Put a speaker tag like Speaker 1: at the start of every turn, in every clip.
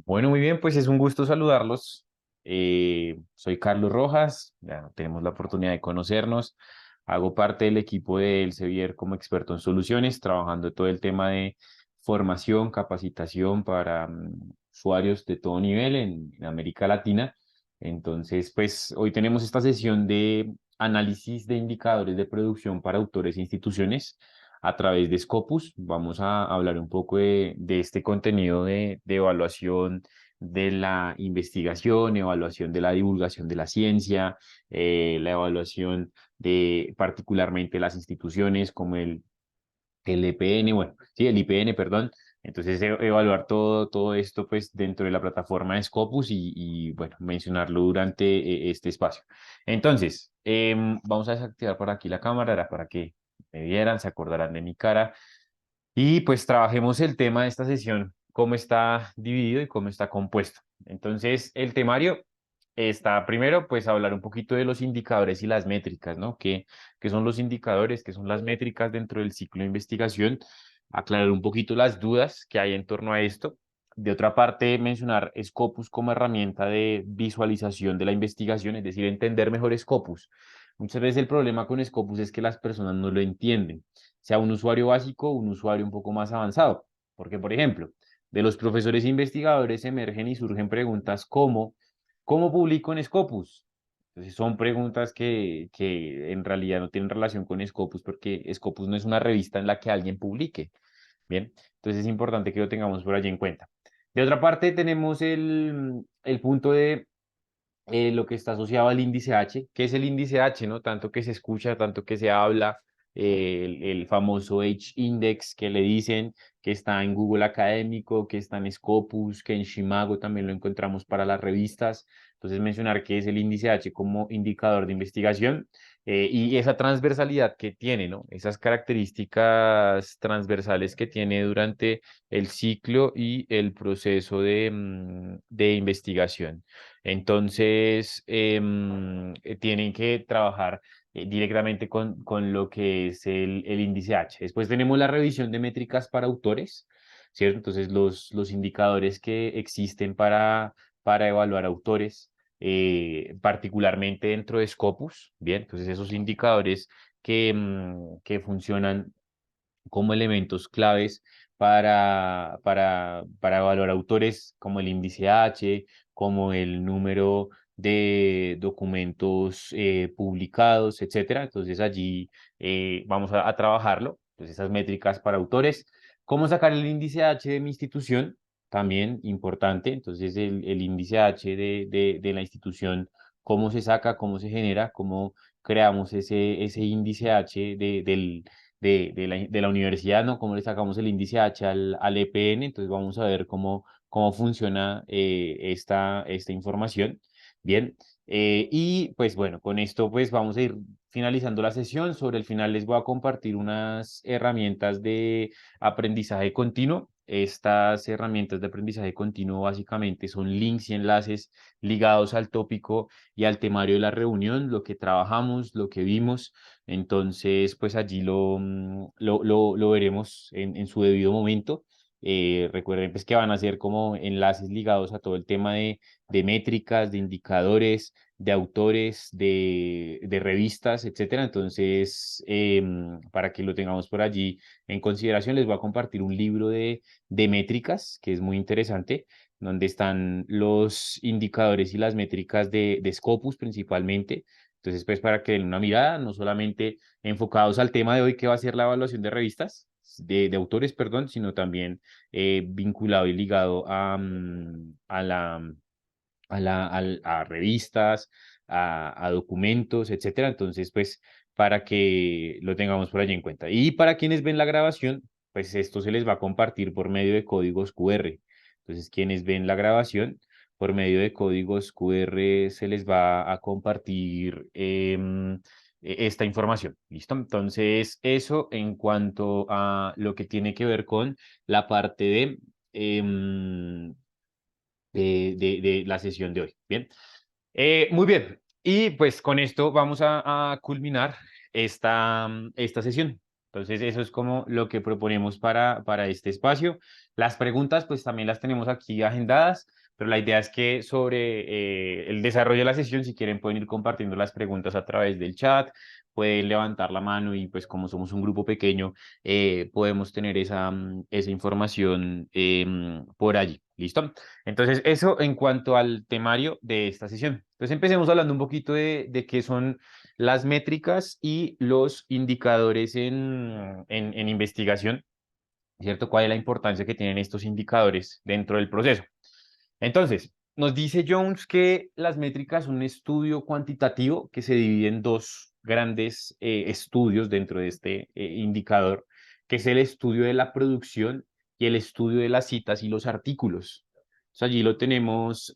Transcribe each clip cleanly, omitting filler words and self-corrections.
Speaker 1: Bueno, muy bien, pues es un gusto saludarlos. Soy Carlos Rojas, ya tenemos la oportunidad de conocernos. Hago parte del equipo de Elsevier como experto en soluciones, trabajando todo el tema de formación, capacitación para usuarios de todo nivel en América Latina. Entonces, pues hoy tenemos esta sesión de análisis de indicadores de producción para autores e instituciones a través de Scopus. Vamos a hablar un poco de este contenido de evaluación de la investigación, evaluación de la divulgación de la ciencia, la evaluación de particularmente las instituciones como el EPN, bueno, sí, el IPN, perdón. Entonces, evaluar todo esto pues dentro de la plataforma de Scopus bueno, mencionarlo durante este espacio. Entonces, vamos a desactivar por aquí la cámara, era para que me vieran, se acordarán de mi cara. Y pues trabajemos el tema de esta sesión, cómo está dividido y cómo está compuesto. Entonces, el temario está primero, pues hablar un poquito de los indicadores y las métricas, ¿no? ¿Qué son los indicadores? ¿Qué son las métricas dentro del ciclo de investigación? Aclarar un poquito las dudas que hay en torno a esto. De otra parte, mencionar Scopus como herramienta de visualización de la investigación, es decir, entender mejor Scopus. Muchas veces el problema con Scopus es que las personas no lo entienden, sea un usuario básico o un usuario un poco más avanzado. Porque, por ejemplo, de los profesores investigadores emergen y surgen preguntas como, ¿cómo publico en Scopus? Entonces son preguntas que en realidad no tienen relación con Scopus porque Scopus no es una revista en la que alguien publique. Bien, entonces es importante que lo tengamos por allí en cuenta. De otra parte, tenemos el punto de lo que está asociado al índice H. ¿Qué es el índice H, no? Tanto que se escucha, tanto que se habla, el famoso H-Index que le dicen, que está en Google Académico, que está en Scopus, que en Shimago también lo encontramos para las revistas. Entonces, mencionar qué es el índice H como indicador de investigación y esa transversalidad que tiene, ¿no? Esas características transversales que tiene durante el ciclo y el proceso de investigación. Entonces, tienen que trabajar directamente con lo que es el índice H. Después tenemos la revisión de métricas para autores, ¿cierto? Entonces, los indicadores que existen para evaluar autores, particularmente dentro de Scopus, ¿bien? Entonces, esos indicadores que funcionan como elementos claves para evaluar autores como el índice H, como el número de documentos publicados, etcétera. Entonces allí vamos a trabajarlo. Entonces esas métricas para autores. ¿Cómo sacar el índice H de mi institución? También importante. Entonces el índice H de la institución, cómo se saca, cómo se genera, cómo creamos ese índice H de la universidad, ¿no? Cómo le sacamos el índice H al EPN, entonces vamos a ver cómo funciona esta información. Bien, y pues bueno, con esto pues vamos a ir finalizando la sesión. Sobre el final les voy a compartir unas herramientas de aprendizaje continuo. Estas herramientas de aprendizaje continuo básicamente son links y enlaces ligados al tópico y al temario de la reunión, lo que trabajamos, lo que vimos. Entonces, pues allí lo veremos en su debido momento. Recuerden pues que van a ser como enlaces ligados a todo el tema de métricas, de indicadores, de autores, de revistas, etcétera. Entonces, para que lo tengamos por allí en consideración, les voy a compartir un libro de métricas que es muy interesante, donde están los indicadores y las métricas de Scopus principalmente. Entonces, pues para que den una mirada, no solamente enfocados al tema de hoy, que va a ser la evaluación de revistas, de autores, perdón, sino también vinculado y ligado a revistas, a documentos, etcétera. Entonces, pues para que lo tengamos por allí en cuenta. Y para quienes ven la grabación, pues esto se les va a compartir por medio de códigos QR. Entonces, quienes ven la grabación por medio de códigos QR se les va a compartir esta información. ¿Listo? Entonces, eso en cuanto a lo que tiene que ver con la parte em, de la sesión de hoy. Bien, muy bien. Y pues con esto vamos a culminar esta sesión. Entonces, eso es como lo que proponemos para este espacio. Las preguntas, pues también las tenemos aquí agendadas, pero la idea es que sobre el desarrollo de la sesión, si quieren, pueden ir compartiendo las preguntas a través del chat, pueden levantar la mano y pues como somos un grupo pequeño, podemos tener esa información por allí. ¿Listo? Entonces, eso en cuanto al temario de esta sesión. Entonces, empecemos hablando un poquito de qué son las métricas y los indicadores en investigación, ¿cierto? ¿Cuál es la importancia que tienen estos indicadores dentro del proceso? Entonces, nos dice Jones que las métricas son un estudio cuantitativo que se divide en dos grandes estudios dentro de este indicador, que es el estudio de la producción y el estudio de las citas y los artículos. Entonces, allí lo tenemos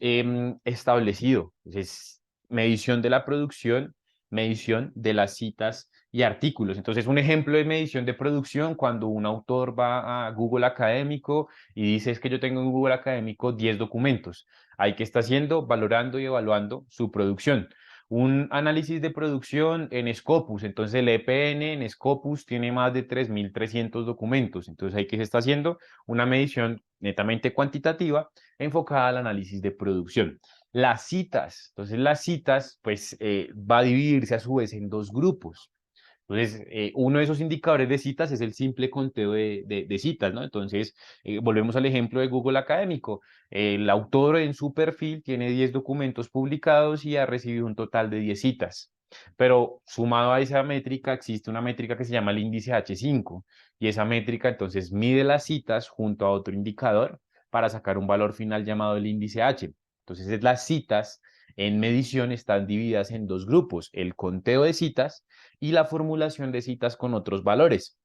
Speaker 1: establecido. Entonces, medición de la producción, medición de las citas y artículos. Entonces, un ejemplo de medición de producción, cuando un autor va a Google Académico y dice, es que yo tengo en Google Académico 10 documentos. Ahí que está haciendo, valorando y evaluando su producción. Un análisis de producción en Scopus. Entonces, el EPN en Scopus tiene más de 3.300 documentos. Entonces, ahí que se está haciendo una medición netamente cuantitativa enfocada al análisis de producción. Las citas. Entonces, las citas, pues, va a dividirse a su vez en dos grupos. Entonces, uno de esos indicadores de citas es el simple conteo de citas, ¿no? Entonces, volvemos al ejemplo de Google Académico. El autor en su perfil tiene 10 documentos publicados y ha recibido un total de 10 citas. Pero sumado a esa métrica, existe una métrica que se llama el índice H5 y esa métrica entonces mide las citas junto a otro indicador para sacar un valor final llamado el índice H. Entonces, las citas en medición están divididas en dos grupos, el conteo de citas y la formulación de citas con otros valores.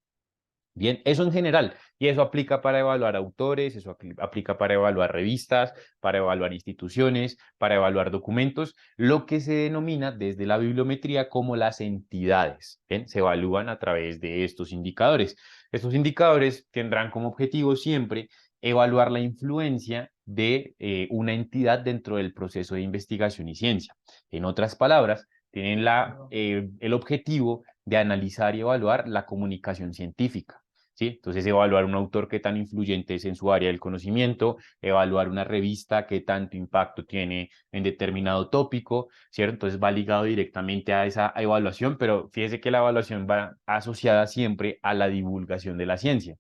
Speaker 1: Bien, eso en general, y eso aplica para evaluar autores, eso aplica para evaluar revistas, para evaluar instituciones, para evaluar documentos, lo que se denomina desde la bibliometría como las entidades. Bien, se evalúan a través de estos indicadores. Estos indicadores tendrán como objetivo siempre evaluar la influencia de una entidad dentro del proceso de investigación y ciencia. En otras palabras, tienen el objetivo de analizar y evaluar la comunicación científica. ¿Sí? Entonces, evaluar un autor qué tan influyente es en su área del conocimiento, evaluar una revista qué tanto impacto tiene en determinado tópico, ¿cierto? Entonces, va ligado directamente a esa evaluación, pero fíjese que la evaluación va asociada siempre a la divulgación de la ciencia,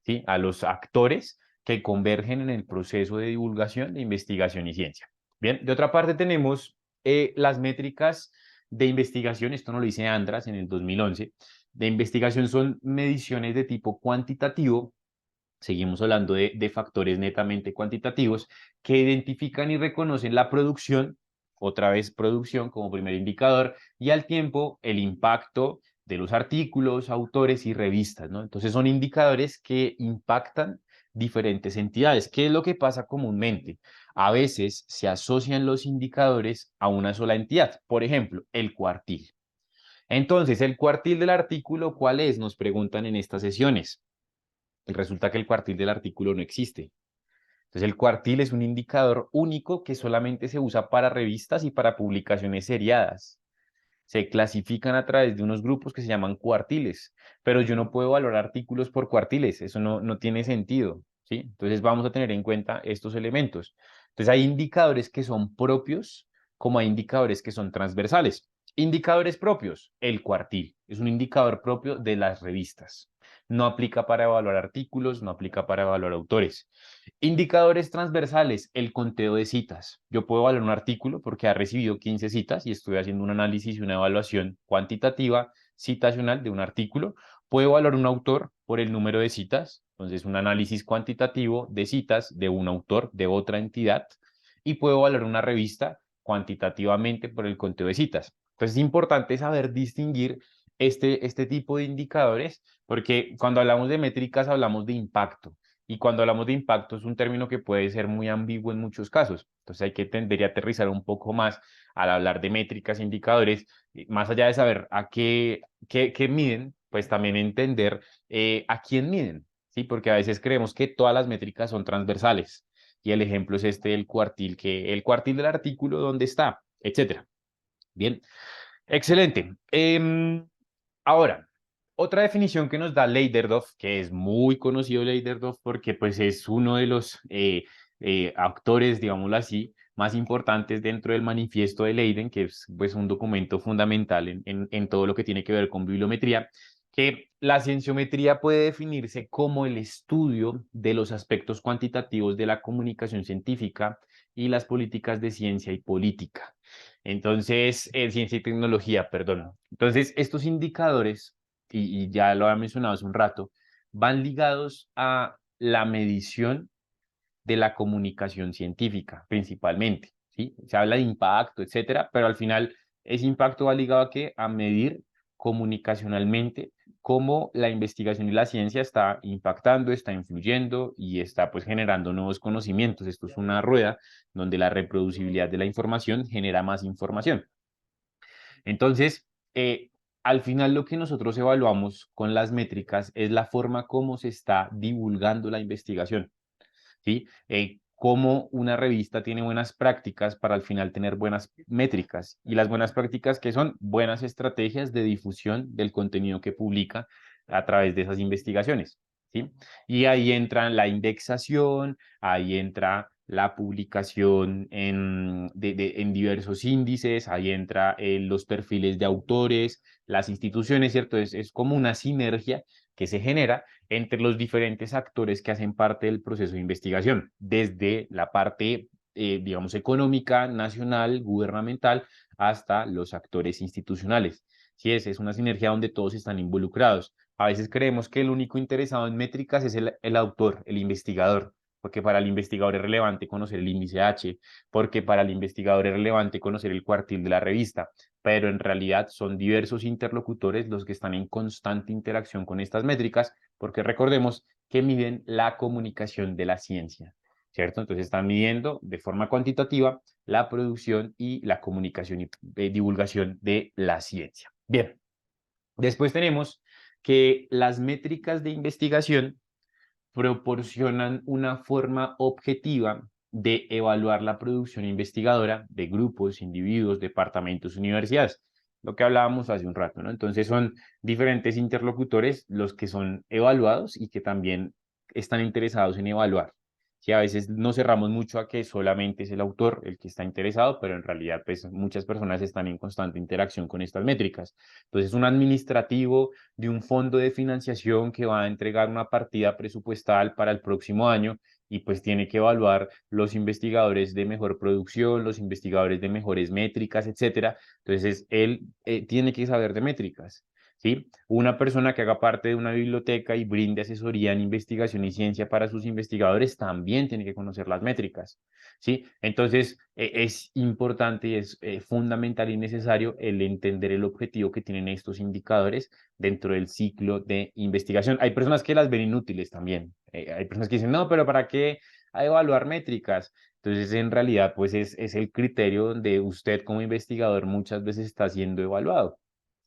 Speaker 1: ¿sí? A los actores que convergen en el proceso de divulgación de investigación y ciencia. Bien, de otra parte tenemos las métricas de investigación, esto no lo dice Andras en el 2011, de investigación son mediciones de tipo cuantitativo, seguimos hablando de factores netamente cuantitativos, que identifican y reconocen la producción, otra vez producción como primer indicador, y al tiempo el impacto de los artículos, autores y revistas, ¿no? Entonces son indicadores que impactan diferentes entidades. ¿Qué es lo que pasa comúnmente? A veces se asocian los indicadores a una sola entidad, por ejemplo, el cuartil. Entonces, el cuartil del artículo, ¿cuál es? Nos preguntan en estas sesiones. Y resulta que el cuartil del artículo no existe. Entonces, el cuartil es un indicador único que solamente se usa para revistas y para publicaciones seriadas. Se clasifican a través de unos grupos que se llaman cuartiles, pero yo no puedo valorar artículos por cuartiles, eso no tiene sentido, ¿sí? Entonces, vamos a tener en cuenta estos elementos. Entonces, hay indicadores que son propios, como hay indicadores que son transversales. Indicadores propios, el cuartil, es un indicador propio de las revistas. No aplica para evaluar artículos, no aplica para evaluar autores. Indicadores transversales, el conteo de citas. Yo puedo evaluar un artículo porque ha recibido 15 citas y estoy haciendo un análisis y una evaluación cuantitativa, citacional de un artículo. Puedo evaluar un autor por el número de citas, entonces un análisis cuantitativo de citas de un autor de otra entidad. Y puedo evaluar una revista cuantitativamente por el conteo de citas. Entonces es importante saber distinguir este tipo de indicadores porque cuando hablamos de métricas hablamos de impacto. Y cuando hablamos de impacto es un término que puede ser muy ambiguo en muchos casos. Entonces hay que tender a aterrizar un poco más al hablar de métricas, indicadores, más allá de saber a qué miden, pues también entender a quién miden, ¿sí? Porque a veces creemos que todas las métricas son transversales. Y el ejemplo es este del cuartil, que el cuartil del artículo, ¿dónde está? Etcétera. Bien, excelente. Ahora. Otra definición que nos da Leiderdorf, que es muy conocido Leiderdorf porque pues es uno de los actores, digámoslo así, más importantes dentro del manifiesto de Leiden, que es pues un documento fundamental en todo lo que tiene que ver con bibliometría, que la cienciometría puede definirse como el estudio de los aspectos cuantitativos de la comunicación científica y las políticas de ciencia y política. Entonces, ciencia y tecnología, perdón. Entonces, estos indicadores y ya lo había mencionado hace un rato, van ligados a la medición de la comunicación científica, principalmente, ¿sí? Se habla de impacto, etcétera, pero al final ese impacto va ligado a qué? A medir comunicacionalmente cómo la investigación y la ciencia está impactando, está influyendo y está pues generando nuevos conocimientos. Esto es una rueda donde la reproducibilidad de la información genera más información. Entonces, al final lo que nosotros evaluamos con las métricas es la forma como se está divulgando la investigación, ¿sí? Cómo una revista tiene buenas prácticas para al final tener buenas métricas. Y las buenas prácticas que son buenas estrategias de difusión del contenido que publica a través de esas investigaciones, ¿sí? Y ahí entra la indexación, ahí entra la publicación en diversos índices, ahí entra los perfiles de autores, las instituciones, ¿cierto? Es como una sinergia que se genera entre los diferentes actores que hacen parte del proceso de investigación, desde la parte, digamos, económica, nacional, gubernamental, hasta los actores institucionales. Sí, es una sinergia donde todos están involucrados. A veces creemos que el único interesado en métricas es el autor, el investigador, porque para el investigador es relevante conocer el índice H, porque para el investigador es relevante conocer el cuartil de la revista, pero en realidad son diversos interlocutores los que están en constante interacción con estas métricas, porque recordemos que miden la comunicación de la ciencia, ¿cierto? Entonces están midiendo de forma cuantitativa la producción y la comunicación y divulgación de la ciencia. Bien, después tenemos que las métricas de investigación proporcionan una forma objetiva de evaluar la producción investigadora de grupos, individuos, departamentos, universidades, lo que hablábamos hace un rato, ¿no? Entonces son diferentes interlocutores los que son evaluados y que también están interesados en evaluar. Sí, a veces nos cerramos mucho a que solamente es el autor el que está interesado, pero en realidad pues muchas personas están en constante interacción con estas métricas. Entonces un administrativo de un fondo de financiación que va a entregar una partida presupuestal para el próximo año y pues tiene que evaluar los investigadores de mejor producción, los investigadores de mejores métricas, etcétera. Entonces él tiene que saber de métricas. ¿Sí? Una persona que haga parte de una biblioteca y brinde asesoría en investigación y ciencia para sus investigadores también tiene que conocer las métricas. ¿Sí? Entonces, es importante y es fundamental y necesario el entender el objetivo que tienen estos indicadores dentro del ciclo de investigación. Hay personas que las ven inútiles también. Hay personas que dicen, no, pero ¿para qué evaluar métricas? Entonces, en realidad, pues es el criterio donde usted como investigador muchas veces está siendo evaluado.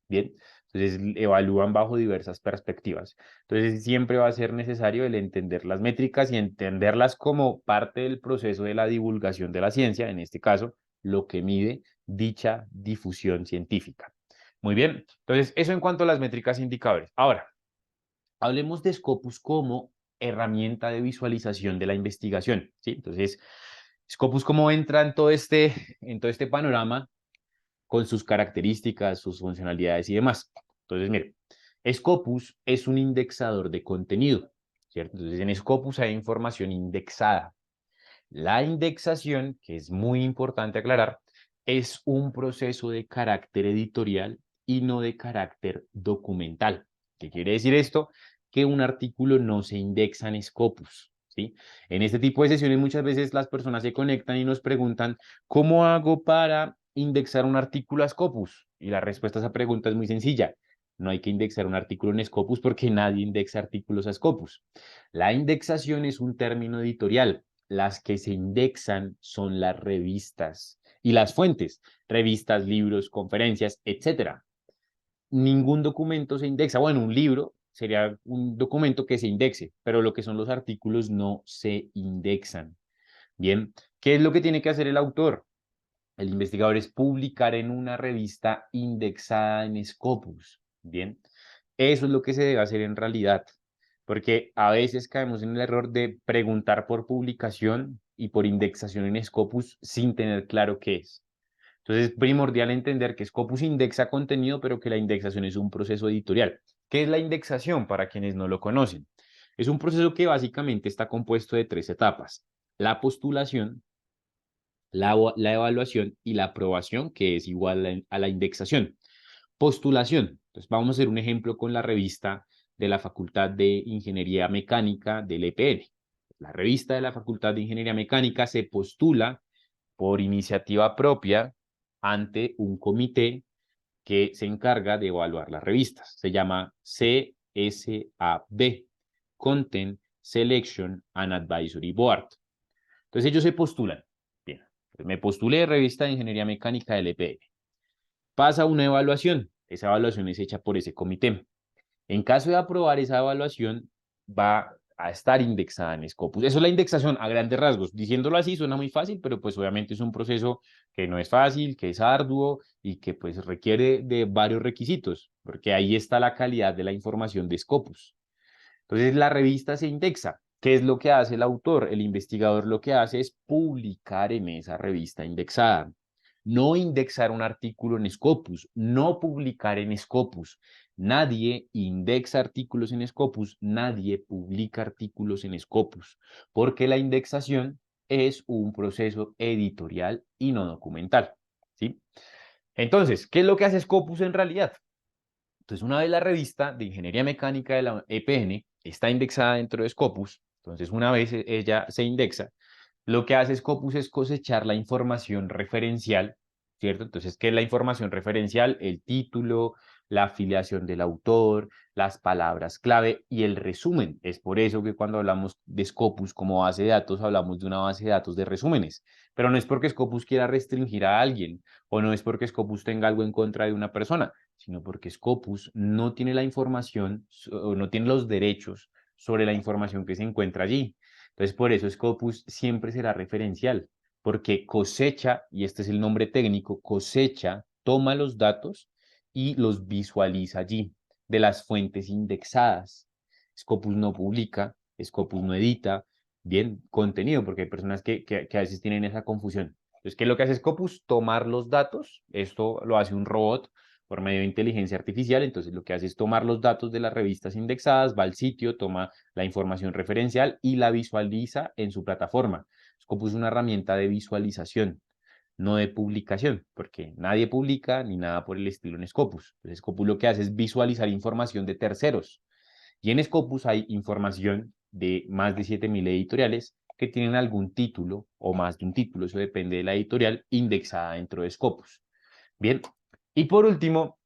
Speaker 1: Bien, entonces evalúan bajo diversas perspectivas. Entonces siempre va a ser necesario el entender las métricas y entenderlas como parte del proceso de la divulgación de la ciencia, en este caso, lo que mide dicha difusión científica. Muy bien, entonces eso en cuanto a las métricas e indicadores. Ahora, hablemos de Scopus como herramienta de visualización de la investigación, ¿sí? Entonces, Scopus cómo entra en todo este panorama con sus características, sus funcionalidades y demás. Entonces, mire, Scopus es un indexador de contenido, ¿cierto? Entonces, en Scopus hay información indexada. La indexación, que es muy importante aclarar, es un proceso de carácter editorial y no de carácter documental. ¿Qué quiere decir esto? Que un artículo no se indexa en Scopus, ¿sí? En este tipo de sesiones muchas veces las personas se conectan y nos preguntan, ¿cómo hago para indexar un artículo a Scopus? Y la respuesta a esa pregunta es muy sencilla. No hay que indexar un artículo en Scopus porque nadie indexa artículos a Scopus. La indexación es un término editorial. Las que se indexan son las revistas y las fuentes, revistas, libros, conferencias, etcétera. Ningún documento se indexa. Bueno, un libro sería un documento que se indexe, pero lo que son los artículos no se indexan. Bien, ¿qué es lo que tiene que hacer el autor? El investigador es publicar en una revista indexada en Scopus. Bien, Eso es lo que se debe hacer en realidad, porque a veces caemos en el error de preguntar por publicación y por indexación en Scopus sin tener claro qué es. Entonces es primordial entender que Scopus indexa contenido, pero que la indexación es un proceso editorial. ¿Qué es la indexación para quienes no lo conocen? Es un proceso que básicamente está compuesto de tres etapas: la postulación, la evaluación y la aprobación, que es igual a la indexación. Postulación. Entonces vamos a hacer un ejemplo con la revista de la Facultad de Ingeniería Mecánica del EPN. La revista de la Facultad de Ingeniería Mecánica se postula por iniciativa propia ante un comité que se encarga de evaluar las revistas. Se llama CSAB, Content Selection and Advisory Board. Entonces ellos se postulan. Bien, me postulé de revista de Ingeniería Mecánica del EPN. Pasa una evaluación. Esa evaluación es hecha por ese comité. En caso de aprobar esa evaluación, va a estar indexada en Scopus. Eso es la indexación a grandes rasgos. Diciéndolo así suena muy fácil, pero pues obviamente es un proceso que no es fácil, que es arduo y que pues requiere de varios requisitos, porque ahí está la calidad de la información de Scopus. Entonces la revista se indexa. ¿Qué es lo que hace el autor? El investigador lo que hace es publicar en esa revista indexada. No indexar un artículo en Scopus, no publicar en Scopus. Nadie indexa artículos en Scopus, nadie publica artículos en Scopus, porque la indexación es un proceso editorial y no documental, ¿sí? Entonces, ¿qué es lo que hace Scopus en realidad? Entonces, una vez la revista de Ingeniería Mecánica de la EPN está indexada dentro de Scopus, entonces una vez ella se indexa, lo que hace Scopus es cosechar la información referencial, ¿cierto? Entonces, ¿qué es la información referencial? El título, la afiliación del autor, las palabras clave y el resumen. Es por eso que cuando hablamos de Scopus como base de datos, hablamos de una base de datos de resúmenes. Pero no es porque Scopus quiera restringir a alguien o no es porque Scopus tenga algo en contra de una persona, sino porque Scopus no tiene la información o no tiene los derechos sobre la información que se encuentra allí. Entonces, por eso Scopus siempre será referencial, porque cosecha, y este es el nombre técnico, cosecha, toma los datos y los visualiza allí, de las fuentes indexadas. Scopus no publica, Scopus no edita, bien, contenido, porque hay personas que a veces tienen esa confusión. Entonces, ¿qué es lo que hace Scopus? Tomar los datos, esto lo hace un robot por medio de inteligencia artificial, entonces lo que hace es tomar los datos de las revistas indexadas, va al sitio, toma la información referencial y la visualiza en su plataforma. Scopus es una herramienta de visualización, no de publicación, porque nadie publica ni nada por el estilo en Scopus. Entonces, Scopus lo que hace es visualizar información de terceros. Y en Scopus hay información de más de 7.000 editoriales que tienen algún título o más de un título, eso depende de la editorial, indexada dentro de Scopus. Bien, y por último,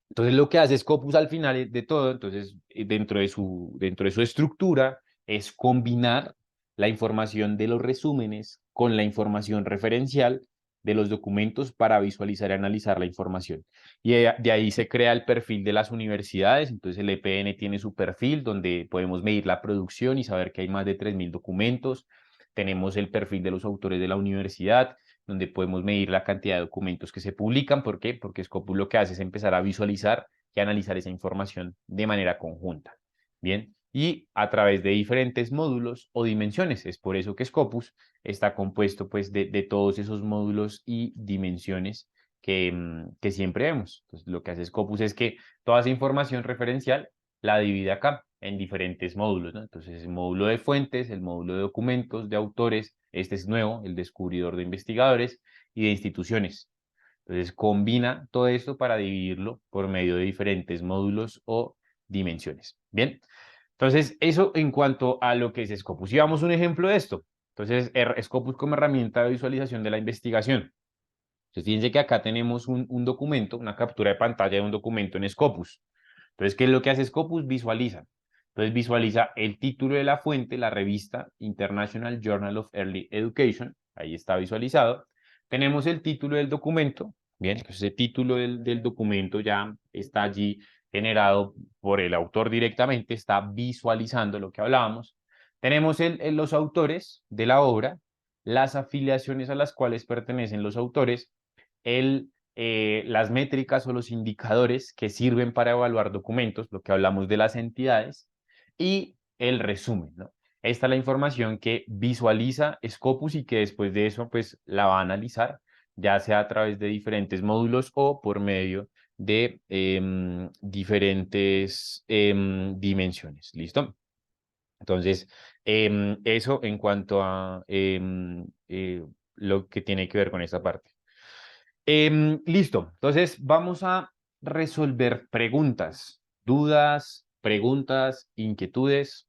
Speaker 1: entonces lo que hace Scopus al final de todo, entonces dentro de su estructura, es combinar la información de los resúmenes con la información referencial de los documentos para visualizar y analizar la información. Y de ahí se crea el perfil de las universidades, entonces el EPN tiene su perfil donde podemos medir la producción y saber que hay más de 3.000 documentos. Tenemos el perfil de los autores de la universidad, donde podemos medir la cantidad de documentos que se publican. ¿Por qué? Porque Scopus lo que hace es empezar a visualizar y analizar esa información de manera conjunta. Bien, y a través de diferentes módulos o dimensiones. Es por eso que Scopus está compuesto pues de todos esos módulos y dimensiones que siempre vemos. Entonces, lo que hace Scopus es que toda esa información referencial la divide acá en diferentes módulos, ¿no? Entonces, el módulo de fuentes, el módulo de documentos, de autores, este es nuevo, el descubridor de investigadores y de instituciones. Entonces, combina todo esto para dividirlo por medio de diferentes módulos o dimensiones. Bien, entonces, eso en cuanto a lo que es Scopus. Y vamos a un ejemplo de esto. Entonces, Scopus como herramienta de visualización de la investigación. Entonces, fíjense que acá tenemos un documento, una captura de pantalla de un documento en Scopus. Entonces, ¿qué es lo que hace Scopus? Visualiza. Entonces, visualiza el título de la fuente, la revista International Journal of Early Education. Ahí está visualizado. Tenemos el título del documento. Bien, pues ese título del documento ya está allí generado por el autor directamente, está visualizando lo que hablábamos. Tenemos los autores de la obra, las afiliaciones a las cuales pertenecen los autores, el las métricas o los indicadores que sirven para evaluar documentos, lo que hablamos de las entidades, y el resumen, ¿no? Esta es la información que visualiza Scopus y que después de eso pues la va a analizar, ya sea a través de diferentes módulos o por medio de diferentes dimensiones. ¿Listo? Entonces, eso en cuanto a lo que tiene que ver con esta parte. Listo, entonces vamos a resolver preguntas, dudas, preguntas, inquietudes.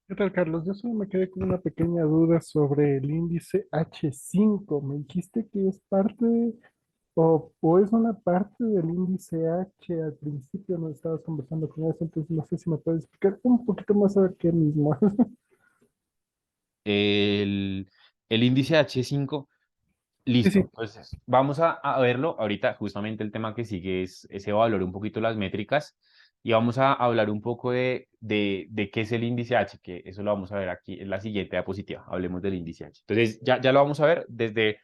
Speaker 2: ¿Qué tal, Carlos? Yo solo me quedé con una pequeña duda sobre el índice H5. ¿Me dijiste que es parte o es una parte del índice H? Al principio no estabas conversando con eso, entonces no sé si me puedes explicar un poquito más a ver qué mismo.
Speaker 1: El, el índice H5.
Speaker 2: Sí,
Speaker 1: Listo,
Speaker 2: sí.
Speaker 1: entonces vamos a verlo. Ahorita justamente el tema que sigue es evaluar un poquito las métricas y vamos a hablar un poco de qué es el índice H, que eso lo vamos a ver aquí en la siguiente diapositiva. Hablemos del índice H. Entonces ya lo vamos a ver desde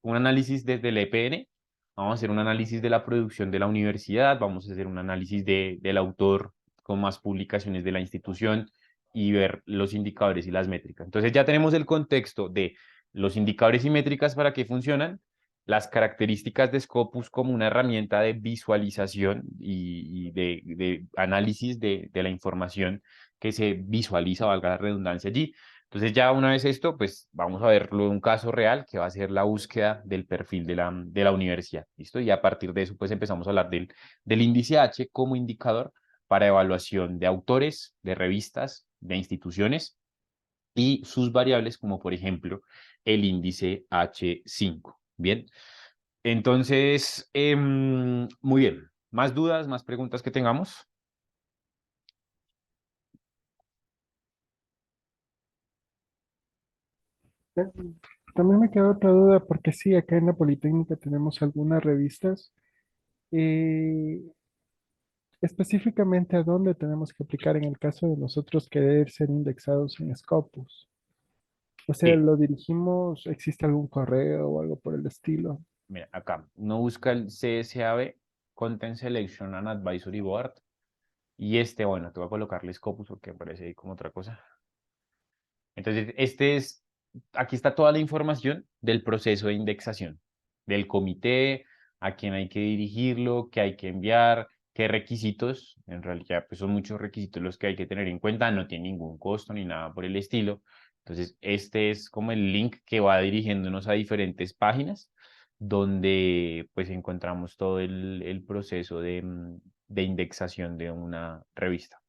Speaker 1: un análisis desde el EPN, vamos a hacer un análisis de la producción de la universidad, vamos a hacer un análisis del autor con más publicaciones de la institución y ver los indicadores y las métricas. Entonces ya tenemos el contexto de los indicadores y métricas para qué funcionan, las características de Scopus como una herramienta de visualización y de análisis de la información que se visualiza, valga la redundancia allí. Entonces ya una vez esto, pues vamos a verlo en un caso real que va a ser la búsqueda del perfil de la universidad. ¿Listo? Y a partir de eso, pues empezamos a hablar del índice H como indicador para evaluación de autores, de revistas, de instituciones y sus variables, como por ejemplo el índice H5. Bien, entonces, muy bien. ¿Más dudas, más preguntas que tengamos?
Speaker 2: Eh, También me queda otra duda, porque sí, acá en la Politécnica tenemos algunas revistas. eh, Específicamente, ¿a dónde tenemos que aplicar en el caso de nosotros querer ser indexados en Scopus? O sea,
Speaker 1: Sí,
Speaker 2: lo dirigimos, ¿existe algún correo o algo por el estilo?
Speaker 1: mira, acá uno busca el CSAB, Content Selection and Advisory Board, y bueno, te voy a colocarle Scopus porque aparece ahí como otra cosa. Entonces, aquí está toda la información del proceso de indexación, del comité, a quién hay que dirigirlo, qué hay que enviar, qué requisitos, en realidad pues son muchos requisitos los que hay que tener en cuenta, no tiene ningún costo ni nada por el estilo. Entonces, este es como el link que va dirigiéndonos a diferentes páginas donde pues encontramos todo el proceso de indexación de una revista.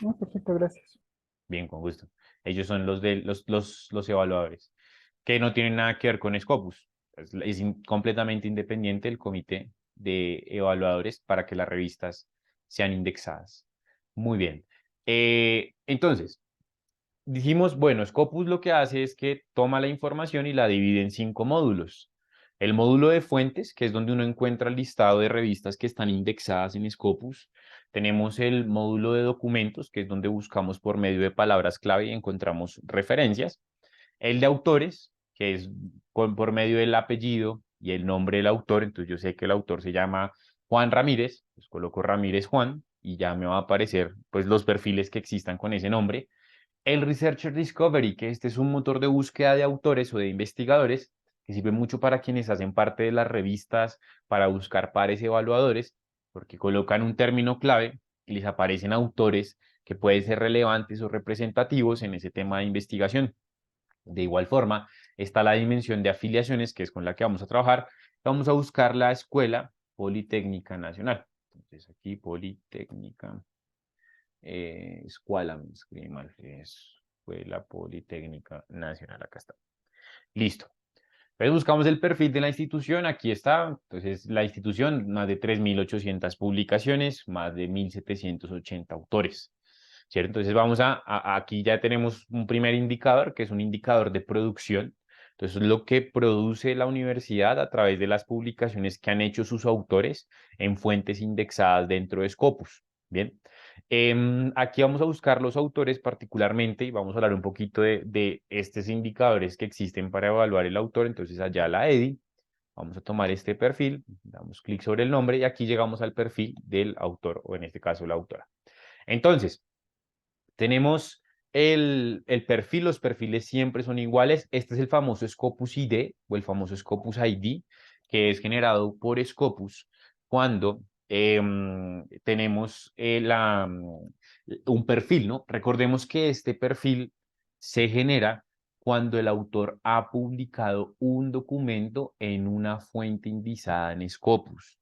Speaker 2: Ah, perfecto, gracias.
Speaker 1: Bien, con gusto. Ellos son los evaluadores, que no tienen nada que ver con Scopus. Completamente independiente el comité de evaluadores para que las revistas sean indexadas. Muy bien. Entonces, dijimos, bueno, Scopus lo que hace es que toma la información y la divide en 5 módulos. El módulo de fuentes, que es donde uno encuentra el listado de revistas que están indexadas en Scopus. Tenemos el módulo de documentos, que es donde buscamos por medio de palabras clave y encontramos referencias. El de autores, que es por medio del apellido y el nombre del autor. Entonces yo sé que el autor se llama Juan Ramírez, pues coloco Ramírez Juan y ya me va a aparecer pues los perfiles que existan con ese nombre. El Researcher Discovery, que este es un motor de búsqueda de autores o de investigadores que sirve mucho para quienes hacen parte de las revistas para buscar pares evaluadores, porque colocan un término clave y les aparecen autores que pueden ser relevantes o representativos en ese tema de investigación. De igual forma, está la dimensión de afiliaciones, que es con la que vamos a trabajar. Vamos a buscar la Escuela Politécnica Nacional. Entonces aquí Politécnica Escuela, me escribí mal, Escuela Politécnica Nacional, acá está. Listo. Entonces buscamos el perfil de la institución, aquí está. Entonces la institución, más de 3.800 publicaciones, más de 1.780 autores. ¿Cierto? Entonces aquí ya tenemos un primer indicador, que es un indicador de producción. Entonces lo que produce la universidad a través de las publicaciones que han hecho sus autores en fuentes indexadas dentro de Scopus. Bien. Aquí vamos a buscar los autores particularmente y vamos a hablar un poquito de estos indicadores que existen para evaluar el autor. Entonces allá la EDI, vamos a tomar este perfil, damos clic sobre el nombre y aquí llegamos al perfil del autor o en este caso la autora. Entonces, tenemos el perfil, los perfiles siempre son iguales. Este es el famoso Scopus ID o el famoso Scopus ID, que es generado por Scopus cuando tenemos un perfil, ¿no? Recordemos que este perfil se genera cuando el autor ha publicado un documento en una fuente indizada en Scopus.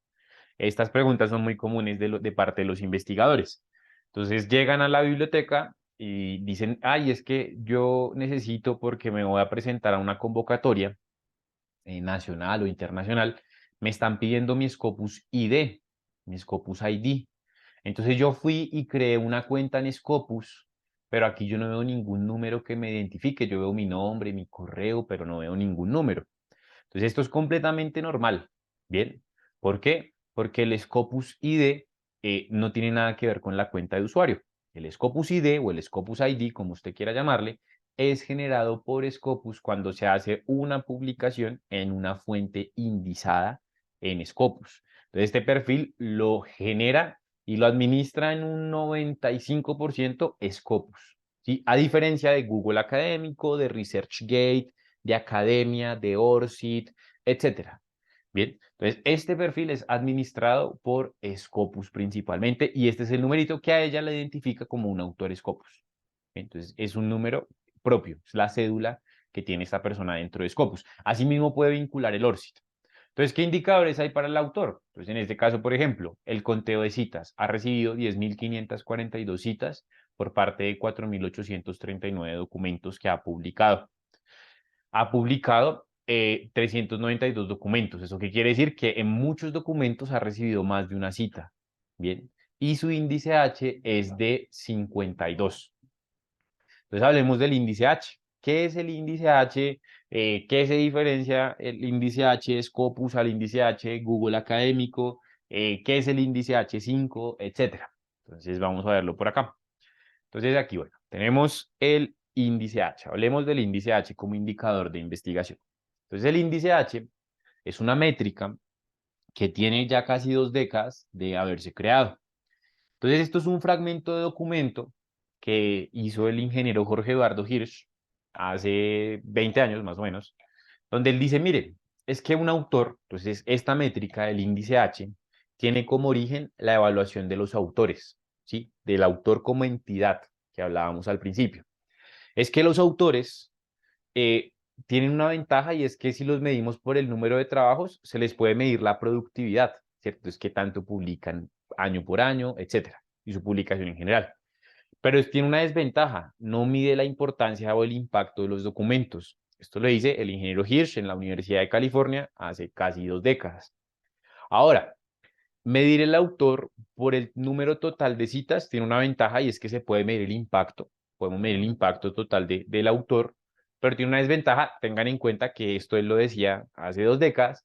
Speaker 1: Estas preguntas son muy comunes de parte de los investigadores. Entonces llegan a la biblioteca y dicen, ay, es que yo necesito porque me voy a presentar a una convocatoria nacional o internacional, me están pidiendo mi Scopus ID, mi Scopus ID. Entonces yo fui y creé una cuenta en Scopus, pero aquí yo no veo ningún número que me identifique. Yo veo mi nombre, mi correo, pero no veo ningún número. Entonces esto es completamente normal. ¿Bien? ¿Por qué? Porque el Scopus ID no tiene nada que ver con la cuenta de usuario. El Scopus ID o el Scopus ID, como usted quiera llamarle, es generado por Scopus cuando se hace una publicación en una fuente indizada en Scopus. Entonces este perfil lo genera y lo administra en un 95% Scopus. ¿Sí? A diferencia de Google Académico, de ResearchGate, de Academia, de ORCID, etcétera. Bien, entonces este perfil es administrado por Scopus principalmente y este es el numerito que a ella la identifica como un autor Scopus. Entonces es un número propio, es la cédula que tiene esta persona dentro de Scopus. Asimismo puede vincular el ORCID. Entonces, ¿qué indicadores hay para el autor? Pues en este caso, por ejemplo, el conteo de citas. Ha recibido 10.542 citas por parte de 4.839 documentos que ha publicado. Ha publicado 392 documentos. ¿Eso qué quiere decir? Que en muchos documentos ha recibido más de una cita. Bien. Y su índice H es de 52. Entonces hablemos del índice H. ¿Qué es el índice H? ¿Qué se diferencia el índice H de Scopus al índice H de Google Académico? ¿Qué es el índice H5? Etcétera. Entonces vamos a verlo por acá. Entonces aquí, bueno, tenemos el índice H. Hablemos del índice H como indicador de investigación. Entonces el índice H es una métrica que tiene ya casi 2 décadas de haberse creado. Entonces esto es un fragmento de documento que hizo el ingeniero Jorge Eduardo Hirsch hace 20 años más o menos, donde él dice, mire, es que un autor, entonces esta métrica, el índice H, tiene como origen la evaluación de los autores, ¿sí? Del autor como entidad que hablábamos al principio. Es que los autores eh, tienen una ventaja y es que si los medimos por el número de trabajos, se les puede medir la productividad, ¿cierto? Es que tanto publican año por año, etcétera, y su publicación en general. Pero tiene una desventaja, no mide la importancia o el impacto de los documentos. Esto lo dice el ingeniero Hirsch en la Universidad de California hace casi 2 décadas. Ahora, medir el autor por el número total de citas tiene una ventaja y es que se puede medir el impacto. Podemos medir el impacto total del autor, pero tiene una desventaja. Tengan en cuenta que esto él lo decía hace 2 décadas.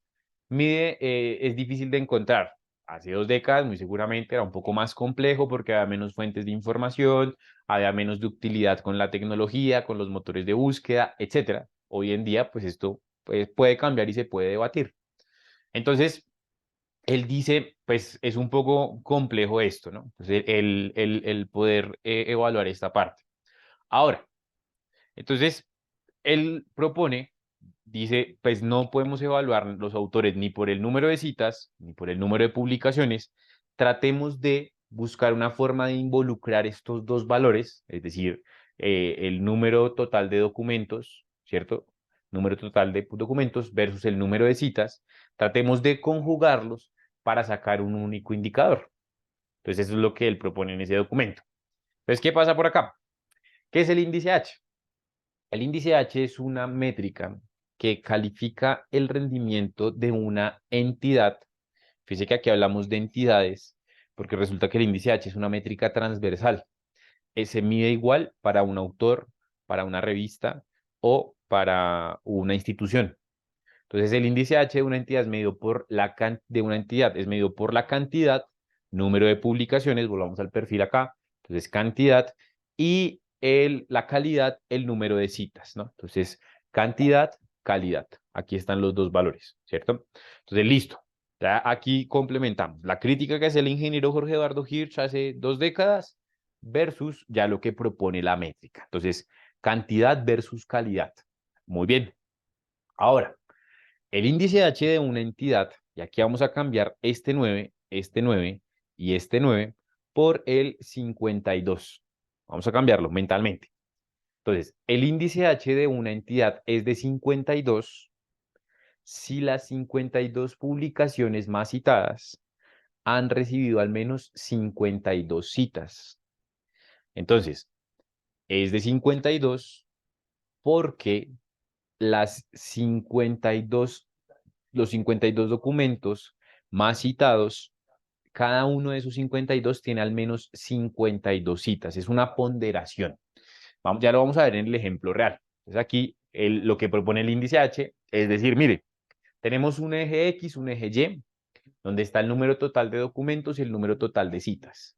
Speaker 1: Es difícil de encontrar. Hace 2 décadas, muy seguramente, era un poco más complejo porque había menos fuentes de información, había menos de utilidad con la tecnología, con los motores de búsqueda, etcétera. Hoy en día, pues esto puede cambiar y se puede debatir. Entonces, él dice, pues es un poco complejo esto, ¿no? Entonces, el poder evaluar esta parte. Ahora, entonces, él propone, dice, pues no podemos evaluar los autores ni por el número de citas, ni por el número de publicaciones. Tratemos de buscar una forma de involucrar estos dos valores, es decir, el número total de documentos, ¿cierto? Número total de documentos versus el número de citas. Tratemos de conjugarlos para sacar un único indicador. Entonces, eso es lo que él propone en ese documento. Entonces, ¿qué pasa por acá? ¿Qué es el índice H? El índice H es una métrica que califica el rendimiento de una entidad. Fíjese que aquí hablamos de entidades, porque resulta que el índice H es una métrica transversal. Se mide igual para un autor, para una revista o para una institución. Entonces, el índice H de una entidad es medido por de una entidad, es medido por la cantidad, número de publicaciones, volvamos al perfil acá, Entonces, cantidad y la calidad, el número de citas, ¿no? Entonces, cantidad, calidad. Aquí están los dos valores, ¿cierto? Entonces, listo. Ya aquí complementamos la crítica que hace el ingeniero Jorge Eduardo Hirsch hace 2 décadas versus ya lo que propone la métrica. Entonces, cantidad versus calidad. Muy bien. Ahora, el índice H de una entidad, y aquí vamos a cambiar este 9 y este 9 por el 52. Vamos a cambiarlo mentalmente. Entonces, el índice H de una entidad es de 52 si las 52 publicaciones más citadas han recibido al menos 52 citas. Entonces, es de 52 porque las 52, los 52 documentos más citados, cada uno de esos 52 tiene al menos 52 citas. Es una ponderación. Vamos, ya lo vamos a ver en el ejemplo real. Entonces aquí lo que propone el índice H es decir, mire, tenemos un eje X, un eje Y, donde está el número total de documentos y el número total de citas.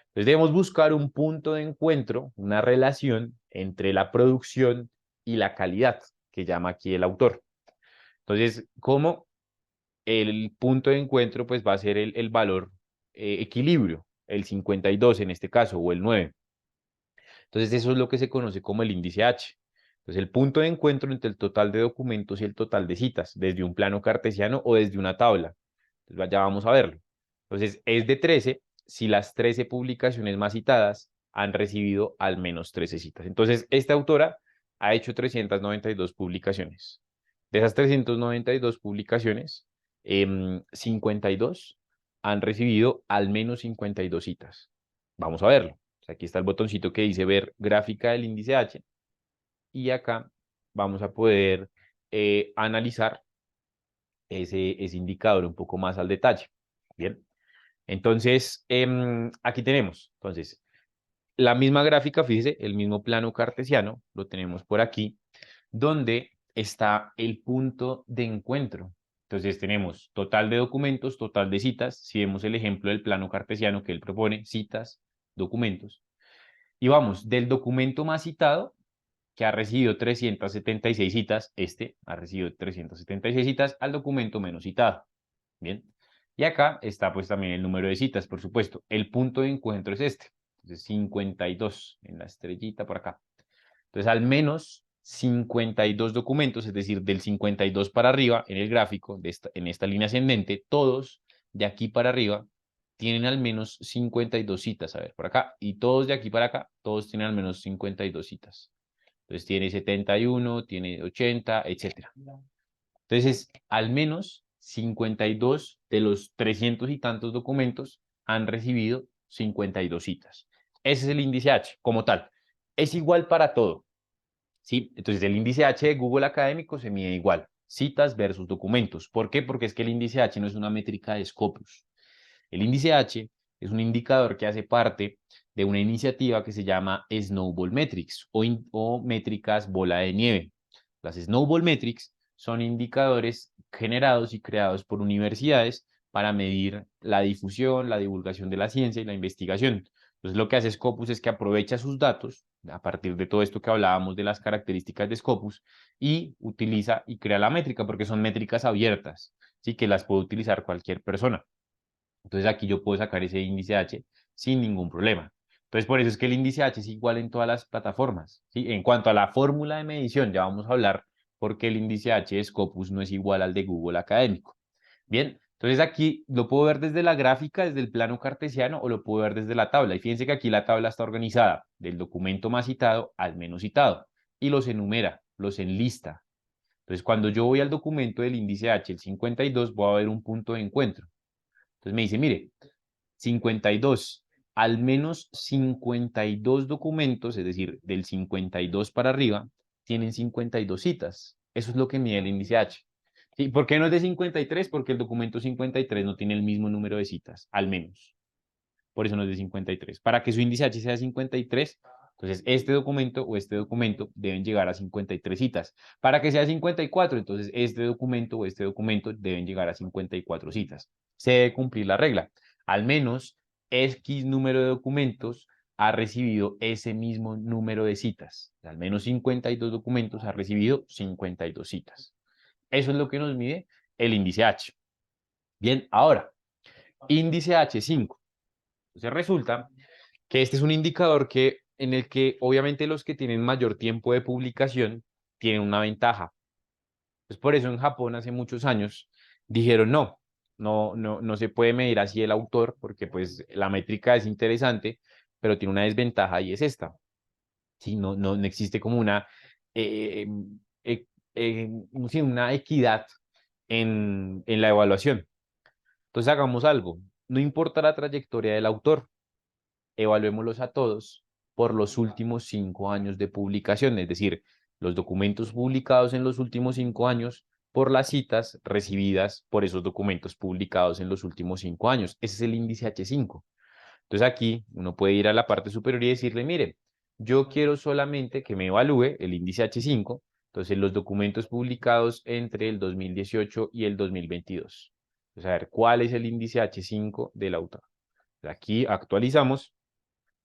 Speaker 1: Entonces debemos buscar un punto de encuentro, una relación entre la producción y la calidad, que llama aquí el autor. Entonces, ¿cómo? El punto de encuentro pues va a ser el valor equilibrio, el 52 en este caso, o el 9. Entonces eso es lo que se conoce como el índice H. Entonces el punto de encuentro entre el total de documentos y el total de citas, desde un plano cartesiano o desde una tabla. Entonces ya vamos a verlo. Entonces es de 13 si las 13 publicaciones más citadas han recibido al menos 13 citas. Entonces esta autora ha hecho 392 publicaciones. De esas 392 publicaciones, 52 han recibido al menos 52 citas. Vamos a verlo. Aquí está el botoncito que dice ver gráfica del índice H y acá vamos a poder analizar ese indicador un poco más al detalle. Bien, entonces aquí tenemos, entonces, la misma gráfica, fíjese, el mismo plano cartesiano, lo tenemos por aquí, donde está el punto de encuentro. Entonces tenemos total de documentos, total de citas, si vemos el ejemplo del plano cartesiano que él propone, citas, documentos, y vamos del documento más citado, que ha recibido 376 citas, este ha recibido 376 citas, al documento menos citado. Bien. Y acá está pues también el número de citas, por supuesto. El punto de encuentro es este. Entonces 52 en la estrellita por acá. Entonces al menos 52 documentos, es decir, del 52 para arriba en el gráfico, en esta línea ascendente, todos de aquí para arriba tienen al menos 52 citas. A ver, por acá. Y todos de aquí para acá, todos tienen al menos 52 citas. Entonces tiene 71, tiene 80, etcétera. Entonces, al menos 52 de los 300 y tantos documentos han recibido 52 citas. Ese es el índice H como tal. Es igual para todo. ¿Sí? Entonces, el índice H de Google Académico se mide igual. Citas versus documentos. ¿Por qué? Porque es que el índice H no es una métrica de Scopus. El índice H es un indicador que hace parte de una iniciativa que se llama Snowball Metrics o métricas bola de nieve. Las Snowball Metrics son indicadores generados y creados por universidades para medir la difusión, la divulgación de la ciencia y la investigación. Entonces, lo que hace Scopus es que aprovecha sus datos a partir de todo esto que hablábamos de las características de Scopus y utiliza y crea la métrica porque son métricas abiertas, ¿sí? Que las puede utilizar cualquier persona. Entonces aquí yo puedo sacar ese índice H sin ningún problema. Entonces por eso es que el índice H es igual en todas las plataformas, ¿sí? En cuanto a la fórmula de medición, ya vamos a hablar porque el índice H de Scopus no es igual al de Google Académico. Bien, entonces aquí lo puedo ver desde la gráfica, desde el plano cartesiano o lo puedo ver desde la tabla. Y fíjense que aquí la tabla está organizada del documento más citado al menos citado y los enumera, los enlista. Entonces cuando yo voy al documento del índice H, el 52, voy a ver un punto de encuentro. Entonces me dice, mire, 52, al menos 52 documentos, es decir, del 52 para arriba, tienen 52 citas. Eso es lo que mide el índice H. ¿Sí? ¿Por qué no es de 53? Porque el documento 53 no tiene el mismo número de citas, al menos. Por eso no es de 53. Para que su índice H sea 53, entonces este documento o este documento deben llegar a 53 citas. Para que sea 54, entonces este documento o este documento deben llegar a 54 citas. Se debe cumplir la regla. Al menos X número de documentos ha recibido ese mismo número de citas. Al menos 52 documentos ha recibido 52 citas. Eso es lo que nos mide el índice H. Bien, ahora, índice H5. Entonces resulta que este es un indicador en el que obviamente los que tienen mayor tiempo de publicación tienen una ventaja. Pues por eso en Japón hace muchos años dijeron no se puede medir así el autor porque pues la métrica es interesante, pero tiene una desventaja y es esta. Sí, no existe como eh, eh, sí, una equidad en la evaluación. Entonces hagamos algo. No importa la trayectoria del autor, evaluémoslos a todos por los últimos 5 años de publicación, es decir, los documentos publicados en los últimos 5 años por las citas recibidas por esos documentos publicados en los últimos 5 años. Ese es el índice H5. Entonces aquí uno puede ir a la parte superior y decirle, mire, yo quiero solamente que me evalúe el índice H5, entonces los documentos publicados entre el 2018 y el 2022. Entonces, a ver, ¿cuál es el índice H5 del autor? Aquí actualizamos,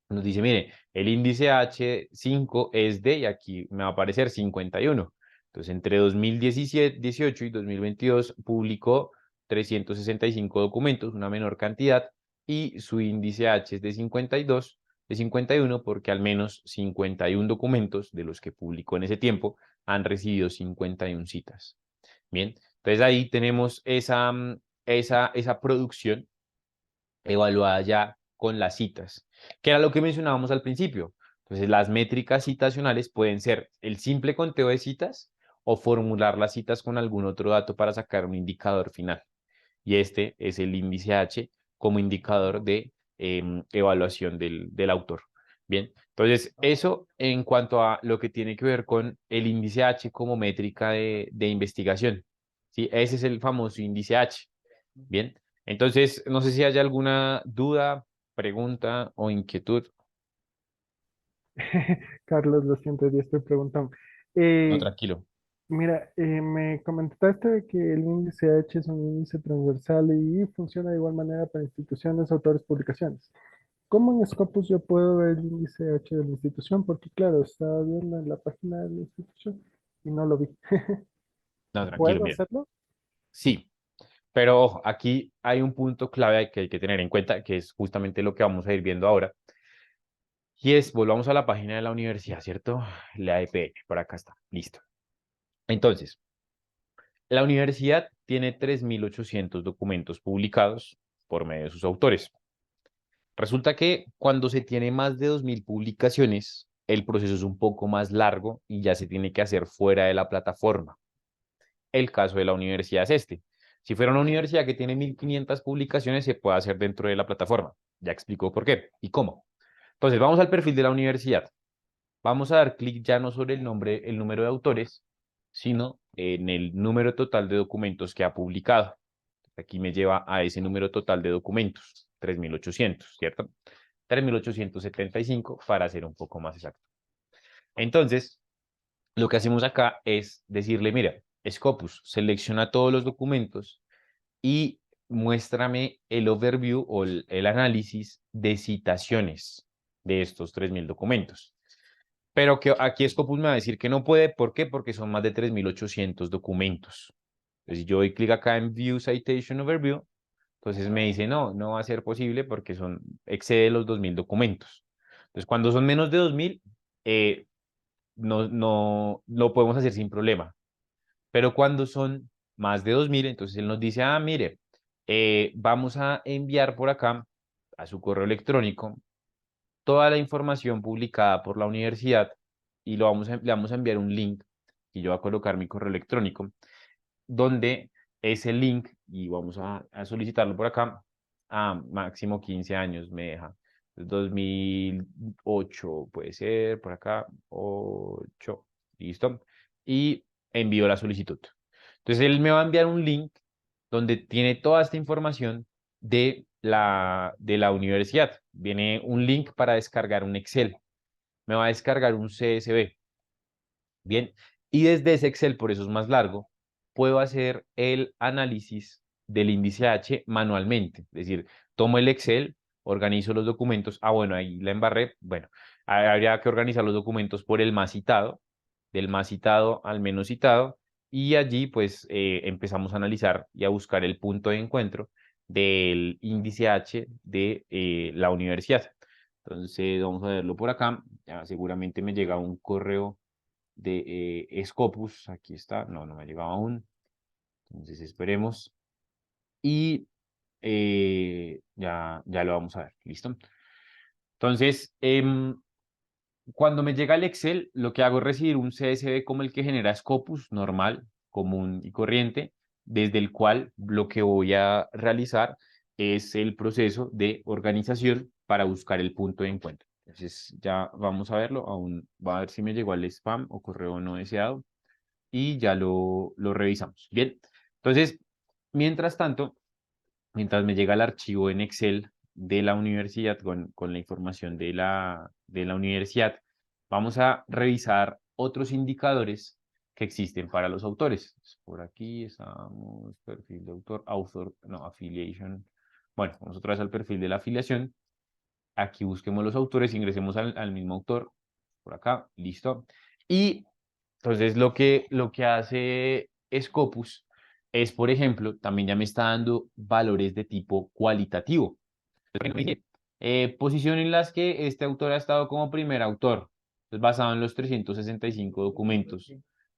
Speaker 1: nos dice, mire, el índice H5 es de, y aquí me va a aparecer 51. Entonces, entre 2018 y 2022 publicó 365 documentos, una menor cantidad, y su índice H es de 52, de 51, porque al menos 51 documentos de los que publicó en ese tiempo han recibido 51 citas. Bien, entonces ahí tenemos esa producción evaluada ya con las citas, que era lo que mencionábamos al principio. Entonces, las métricas citacionales pueden ser el simple conteo de citas o formular las citas con algún otro dato para sacar un indicador final. Y este es el índice H como indicador de evaluación del autor. Bien, entonces eso en cuanto a lo que tiene que ver con el índice H como métrica de investigación. ¿Sí? Ese es el famoso índice H. Bien, entonces no sé si hay alguna duda, pregunta o inquietud.
Speaker 2: Carlos, lo siento, ya estoy preguntando.
Speaker 1: No,
Speaker 2: Eh,
Speaker 1: tranquilo.
Speaker 2: Mira, me comentaste de que el índice H es un índice transversal y funciona de igual manera para instituciones, autores, publicaciones. ¿Cómo en Scopus yo puedo ver el índice H de la institución? Porque claro, estaba viendo en la página de la institución y no lo vi.
Speaker 1: No, tranquilo,
Speaker 2: ¿Puedo
Speaker 1: mira.
Speaker 2: hacerlo?
Speaker 1: Sí, pero ojo, aquí hay un punto clave que hay que tener en cuenta, que es justamente lo que vamos a ir viendo ahora. Y es, volvamos a la página de la universidad, ¿cierto? La EPN, por acá está, listo. Entonces, la universidad tiene 3.800 documentos publicados por medio de sus autores. Resulta que cuando se tiene más de 2.000 publicaciones, el proceso es un poco más largo y ya se tiene que hacer fuera de la plataforma. El caso de la universidad es este. Si fuera una universidad que tiene 1.500 publicaciones, se puede hacer dentro de la plataforma. Ya explico por qué y cómo. Entonces, vamos al perfil de la universidad. Vamos a dar clic ya no sobre el nombre, el número de autores, sino en el número total de documentos que ha publicado. Aquí me lleva a ese número total de documentos, 3.800, ¿cierto? 3.875 para ser un poco más exacto. Entonces, lo que hacemos acá es decirle, mira, Scopus, selecciona todos los documentos y muéstrame el overview o el análisis de citaciones de estos 3.000 documentos. Pero que aquí Scopus me va a decir que no puede. ¿Por qué? Porque son más de 3.800 documentos. Entonces yo doy clic acá en View Citation Overview. Entonces me dice, no va a ser posible porque excede los 2.000 documentos. Entonces cuando son menos de 2.000, no lo podemos hacer sin problema. Pero cuando son más de 2.000, entonces él nos dice, mire, vamos a enviar por acá a su correo electrónico toda la información publicada por la universidad y le vamos a enviar un link y yo voy a colocar mi correo electrónico donde ese link, y vamos a solicitarlo por acá, a máximo 15 años me deja. 2008 puede ser, por acá, 8, listo. Y envío la solicitud. Entonces él me va a enviar un link donde tiene toda esta información de la universidad. Viene un link para descargar un Excel. Me va a descargar un CSV. Bien, y desde ese Excel, por eso es más largo, puedo hacer el análisis del índice H manualmente. Es decir, tomo el Excel, organizo los documentos. Ah, bueno, ahí la embarré. Bueno, habría que organizar los documentos por el más citado, del más citado al menos citado, y allí pues empezamos a analizar y a buscar el punto de encuentro del índice H de la universidad. Entonces, vamos a verlo por acá. Ya seguramente me llega un correo de Scopus. Aquí está. No, no me ha llegado aún. Entonces, esperemos. Y ya lo vamos a ver. ¿Listo? Entonces, cuando me llega el Excel, lo que hago es recibir un CSV como el que genera Scopus, normal, común y corriente, desde el cual lo que voy a realizar es el proceso de organización para buscar el punto de encuentro. Entonces ya vamos a verlo, aún va a ver si me llegó al spam o correo no deseado y ya lo revisamos. Bien, entonces, mientras tanto, mientras me llega el archivo en Excel de la universidad con la información de la universidad, vamos a revisar otros indicadores que existen para los autores. Por aquí estamos, perfil de autor, no, affiliation. Bueno, vamos otra vez al perfil de la afiliación. Aquí busquemos los autores, ingresemos al mismo autor. Por acá, listo. Y entonces lo que hace Scopus es, por ejemplo, también ya me está dando valores de tipo cualitativo. Entonces, me dice, posición en las que este autor ha estado como primer autor, pues basado en los 365 documentos.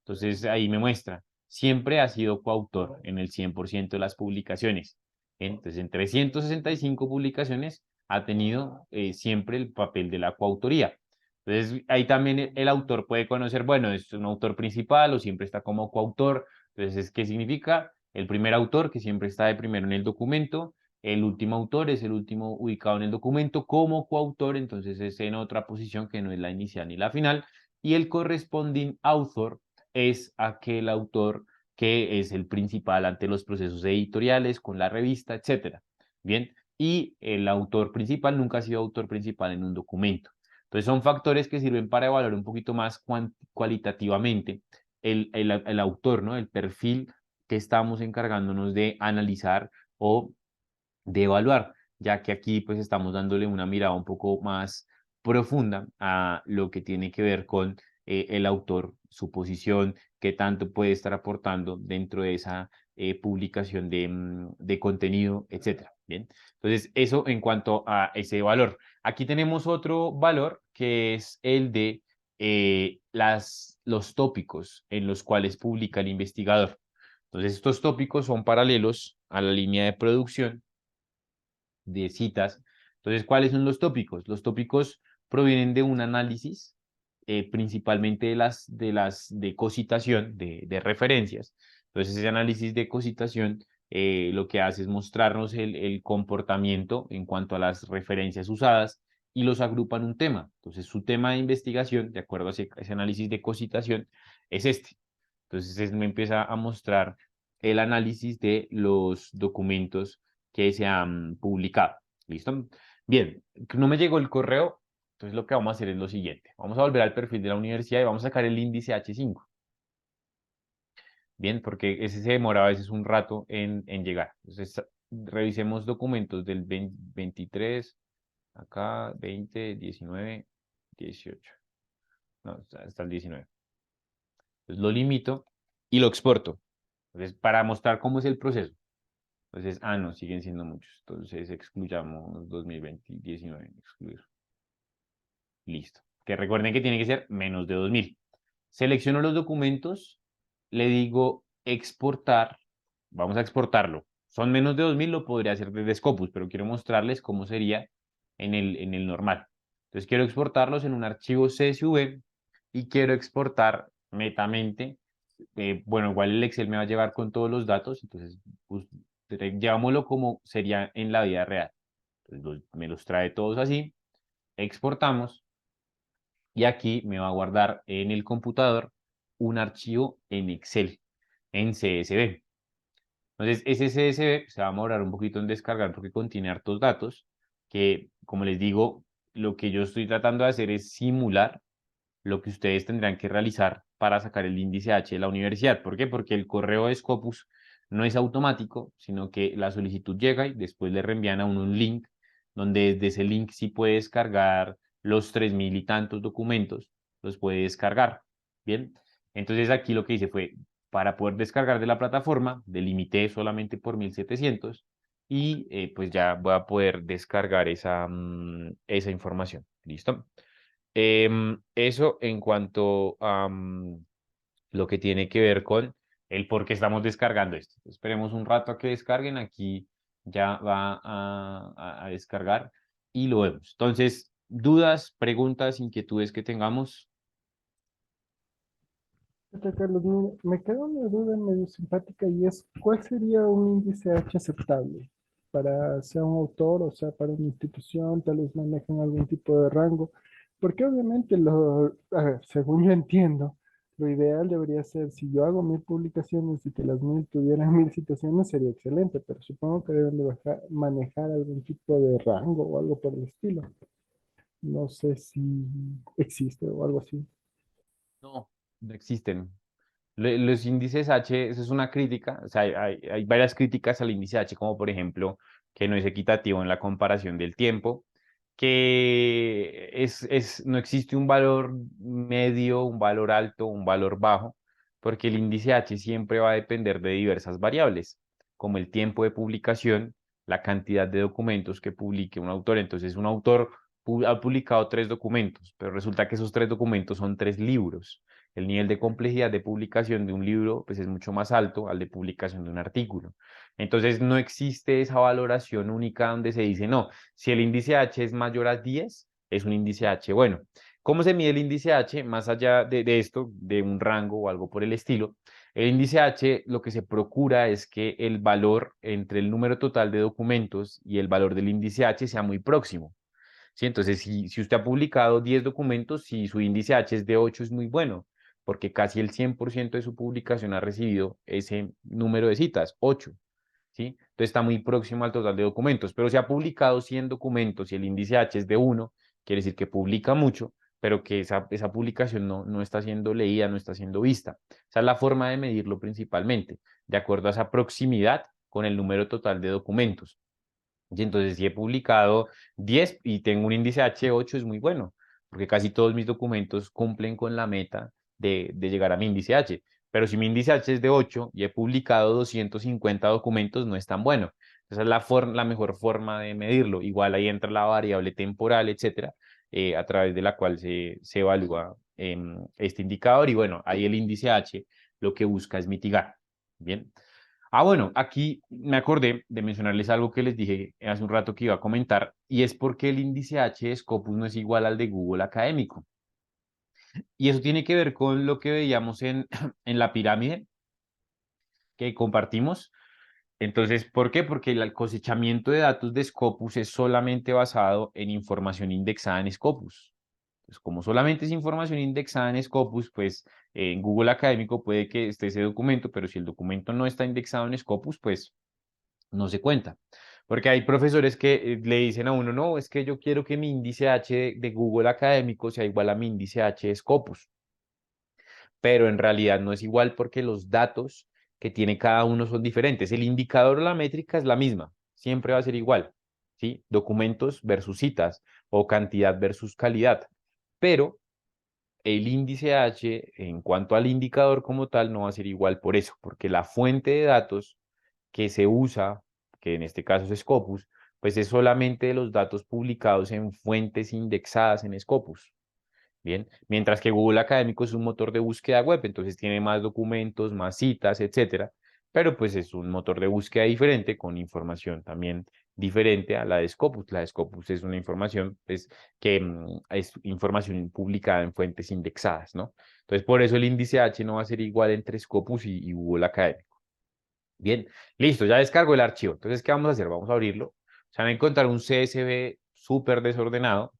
Speaker 1: Entonces ahí me muestra, siempre ha sido coautor en el 100% de las publicaciones. Entonces en 365 publicaciones ha tenido siempre el papel de la coautoría. Entonces ahí también el autor puede conocer, bueno, es un autor principal o siempre está como coautor. Entonces, ¿qué significa? El primer autor que siempre está de primero en el documento, el último autor es el último ubicado en el documento como coautor, entonces es en otra posición que no es la inicial ni la final. Y el corresponding author es aquel autor que es el principal ante los procesos editoriales, con la revista, etcétera. Bien, y el autor principal nunca ha sido autor principal en un documento. Entonces son factores que sirven para evaluar un poquito más cualitativamente el autor, ¿no? El perfil que estamos encargándonos de analizar o de evaluar, ya que aquí pues estamos dándole una mirada un poco más profunda a lo que tiene que ver con el autor, su posición, qué tanto puede estar aportando dentro de esa publicación de contenido, etcétera. Bien, entonces eso en cuanto a ese valor. Aquí tenemos otro valor que es el de los tópicos en los cuales publica el investigador. Entonces, estos tópicos son paralelos a la línea de producción de citas. Entonces, ¿cuáles son los tópicos? Los tópicos provienen de un análisis, principalmente de cocitación, de referencias. Entonces, ese análisis de cocitación lo que hace es mostrarnos el comportamiento en cuanto a las referencias usadas y los agrupa en un tema. Entonces, su tema de investigación, de acuerdo a ese análisis de cocitación, es este. Entonces, me empieza a mostrar el análisis de los documentos que se han publicado. ¿Listo? Bien, no me llegó el correo, entonces lo que vamos a hacer es lo siguiente. Vamos a volver al perfil de la universidad y vamos a sacar el índice H5. Bien, porque ese se demora a veces un rato en llegar. Entonces, revisemos documentos del 23, acá 20, 19, 18. No, está el 19. Entonces lo limito y lo exporto. Entonces, para mostrar cómo es el proceso. Entonces, no, siguen siendo muchos. Entonces, excluyamos 2020, 19, excluir. Listo. Que recuerden que tiene que ser menos de 2000. Selecciono los documentos, le digo exportar. Vamos a exportarlo. Son menos de 2000, lo podría hacer desde Scopus, pero quiero mostrarles cómo sería en el normal. Entonces, quiero exportarlos en un archivo CSV y quiero exportar netamente. Bueno, igual el Excel me va a llevar con todos los datos, entonces pues, llevámoslo como sería en la vida real. Entonces, me los trae todos así, exportamos y aquí me va a guardar en el computador un archivo en Excel, en CSV. Entonces, ese CSV se va a demorar un poquito en descargar porque contiene hartos datos que, como les digo, lo que yo estoy tratando de hacer es simular lo que ustedes tendrán que realizar para sacar el índice H de la universidad. ¿Por qué? Porque el correo de Scopus no es automático, sino que la solicitud llega y después le reenvían a uno un link donde desde ese link sí puede descargar los 3000 y tantos documentos, los puede descargar. Bien, entonces aquí lo que hice fue, para poder descargar de la plataforma, delimité solamente por 1700 y pues ya voy a poder descargar esa información. ¿Listo? Eso en cuanto a lo que tiene que ver con el por qué estamos descargando esto. Esperemos un rato a que descarguen. Aquí ya va a descargar y lo vemos. Entonces, dudas, preguntas, inquietudes que tengamos.
Speaker 2: ¿Qué tal, Carlos? Mira, me queda una duda medio simpática y es, ¿cuál sería un índice H aceptable para sea un autor o sea para una institución? Tal vez manejen algún tipo de rango, porque obviamente a ver, según yo entiendo, lo ideal debería ser, si yo hago 1000 publicaciones y que las 1000 tuvieran 1000 citaciones, sería excelente, pero supongo que deben de manejar algún tipo de rango o algo por el estilo. No sé si existe o algo así.
Speaker 1: No, no existen. Los índices H, eso es una crítica, o sea, hay varias críticas al índice H, como por ejemplo que no es equitativo en la comparación del tiempo, que no existe un valor medio, un valor alto, un valor bajo, porque el índice H siempre va a depender de diversas variables, como el tiempo de publicación, la cantidad de documentos que publique un autor. Entonces, un autor ha publicado 3 documentos, pero resulta que esos 3 documentos son 3 libros. El nivel de complejidad de publicación de un libro pues, es mucho más alto al de publicación de un artículo. Entonces, no existe esa valoración única donde se dice, no, si el índice H es mayor a 10, es un índice H bueno. ¿Cómo se mide el índice H? Más allá de esto, de un rango o algo por el estilo, el índice H lo que se procura es que el valor entre el número total de documentos y el valor del índice H sea muy próximo. ¿Sí? Entonces, si usted ha publicado 10 documentos, si su índice H es de 8, es muy bueno, porque casi el 100% de su publicación ha recibido ese número de citas, 8. ¿Sí? Entonces está muy próximo al total de documentos, pero si ha publicado 100 documentos y el índice H es de 1, quiere decir que publica mucho, pero que esa publicación no está siendo leída, no está siendo vista. Esa es la forma de medirlo principalmente, de acuerdo a esa proximidad con el número total de documentos. Y entonces, si he publicado 10 y tengo un índice H8, es muy bueno, porque casi todos mis documentos cumplen con la meta de llegar a mi índice H. Pero si mi índice H es de 8 y he publicado 250 documentos, no es tan bueno. Esa es la mejor forma de medirlo. Igual ahí entra la variable temporal, etcétera, a través de la cual se evalúa este indicador. Y bueno, ahí el índice H lo que busca es mitigar. Bien. Bueno, aquí me acordé de mencionarles algo que les dije hace un rato que iba a comentar, y es porque el índice H de Scopus no es igual al de Google Académico. Y eso tiene que ver con lo que veíamos en la pirámide que compartimos. Entonces, ¿por qué? Porque el cosechamiento de datos de Scopus es solamente basado en información indexada en Scopus. Pues como solamente es información indexada en Scopus, pues en Google Académico puede que esté ese documento, pero si el documento no está indexado en Scopus, pues no se cuenta. Porque hay profesores que le dicen a uno, no, es que yo quiero que mi índice H de Google Académico sea igual a mi índice H de Scopus, pero en realidad no es igual porque los datos que tiene cada uno son diferentes. El indicador o la métrica es la misma, siempre va a ser igual, ¿sí? Documentos versus citas o cantidad versus calidad, pero el índice H en cuanto al indicador como tal no va a ser igual por eso, porque la fuente de datos que se usa, que en este caso es Scopus, pues es solamente de los datos publicados en fuentes indexadas en Scopus. Bien, mientras que Google Académico es un motor de búsqueda web, entonces tiene más documentos, más citas, etcétera, pero pues es un motor de búsqueda diferente con información también diferente a la de Scopus. La de Scopus es una información pues, que es información publicada en fuentes indexadas, ¿no? Entonces, por eso el índice H no va a ser igual entre Scopus y Google Académico. Bien, listo, ya descargo el archivo. Entonces, ¿qué vamos a hacer? Vamos a abrirlo. Se van a encontrar un CSV súper desordenado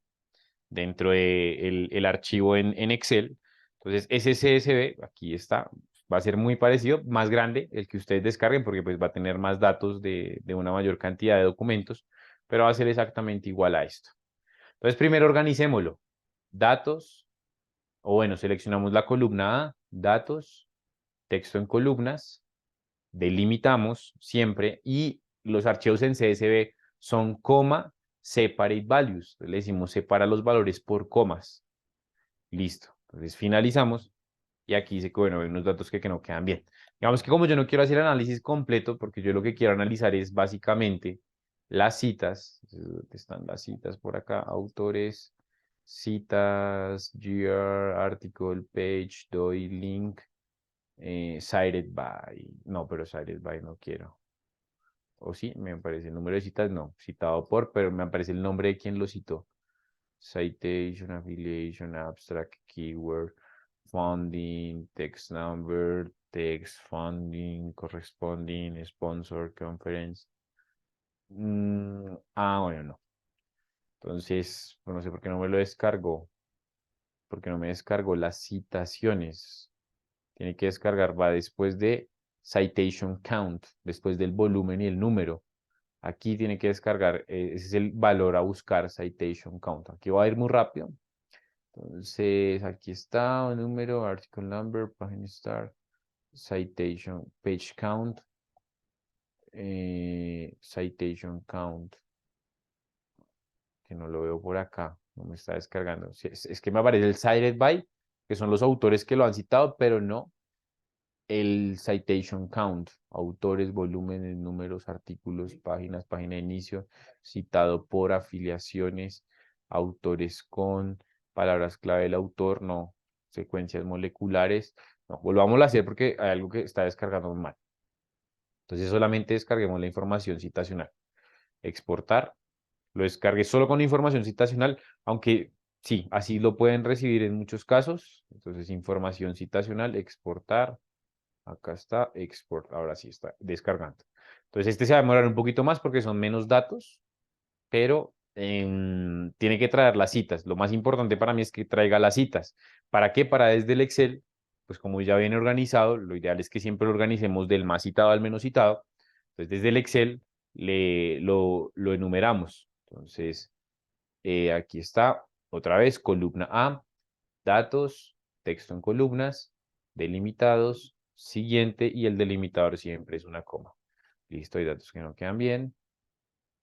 Speaker 1: dentro de el archivo en Excel. Entonces, ese CSV, aquí está, va a ser muy parecido, más grande el que ustedes descarguen, porque pues va a tener más datos de una mayor cantidad de documentos, pero va a ser exactamente igual a esto. Entonces, primero organicémoslo. Datos, o bueno, seleccionamos la columna A, datos, texto en columnas, delimitamos siempre y los archivos en CSV son coma, separate values. Entonces le decimos separa los valores por comas. Listo. Entonces finalizamos y aquí dice que, bueno, hay unos datos que no quedan bien. Digamos que como yo no quiero hacer análisis completo, porque yo lo que quiero analizar es básicamente las citas. ¿Dónde están las citas por acá? Autores, citas, GR, article, page, DOI, link, cited by. No, pero cited by no quiero. O sí, me aparece el número de citas, no, citado por, pero me aparece el nombre de quien lo citó. Citation, affiliation, abstract, keyword, funding, text number, text, funding, corresponding, sponsor, conference. Bueno, no. Entonces, pues no sé por qué no me lo descargó. Porque no me descargó las citaciones. Tiene que descargar, va después de citation count, después del volumen y el número. Aquí tiene que descargar, ese es el valor a buscar, citation count. Aquí va a ir muy rápido. Entonces, aquí está el número, article number, pagina start, citation, page count, citation count, que no lo veo por acá, no me está descargando. Sí, es que me aparece el cited by, que son los autores que lo han citado, pero no el citation count, autores, volúmenes, números, artículos, páginas, página de inicio, citado por afiliaciones, autores con palabras clave del autor, no, secuencias moleculares, no, volvámoslo a hacer porque hay algo que está descargando mal. Entonces solamente descarguemos la información citacional. Exportar, lo descargué solo con la información citacional, aunque sí, así lo pueden recibir en muchos casos. Entonces información citacional, exportar. Acá está export, ahora sí está descargando. Entonces este se va a demorar un poquito más porque son menos datos, pero tiene que traer las citas. Lo más importante para mí es que traiga las citas. ¿Para qué? Para desde el Excel, pues como ya viene organizado, lo ideal es que siempre lo organicemos del más citado al menos citado. Entonces desde el Excel lo enumeramos. Entonces aquí está otra vez columna A, datos, texto en columnas, delimitados, siguiente y el delimitador siempre es una coma. Listo, hay datos que no quedan bien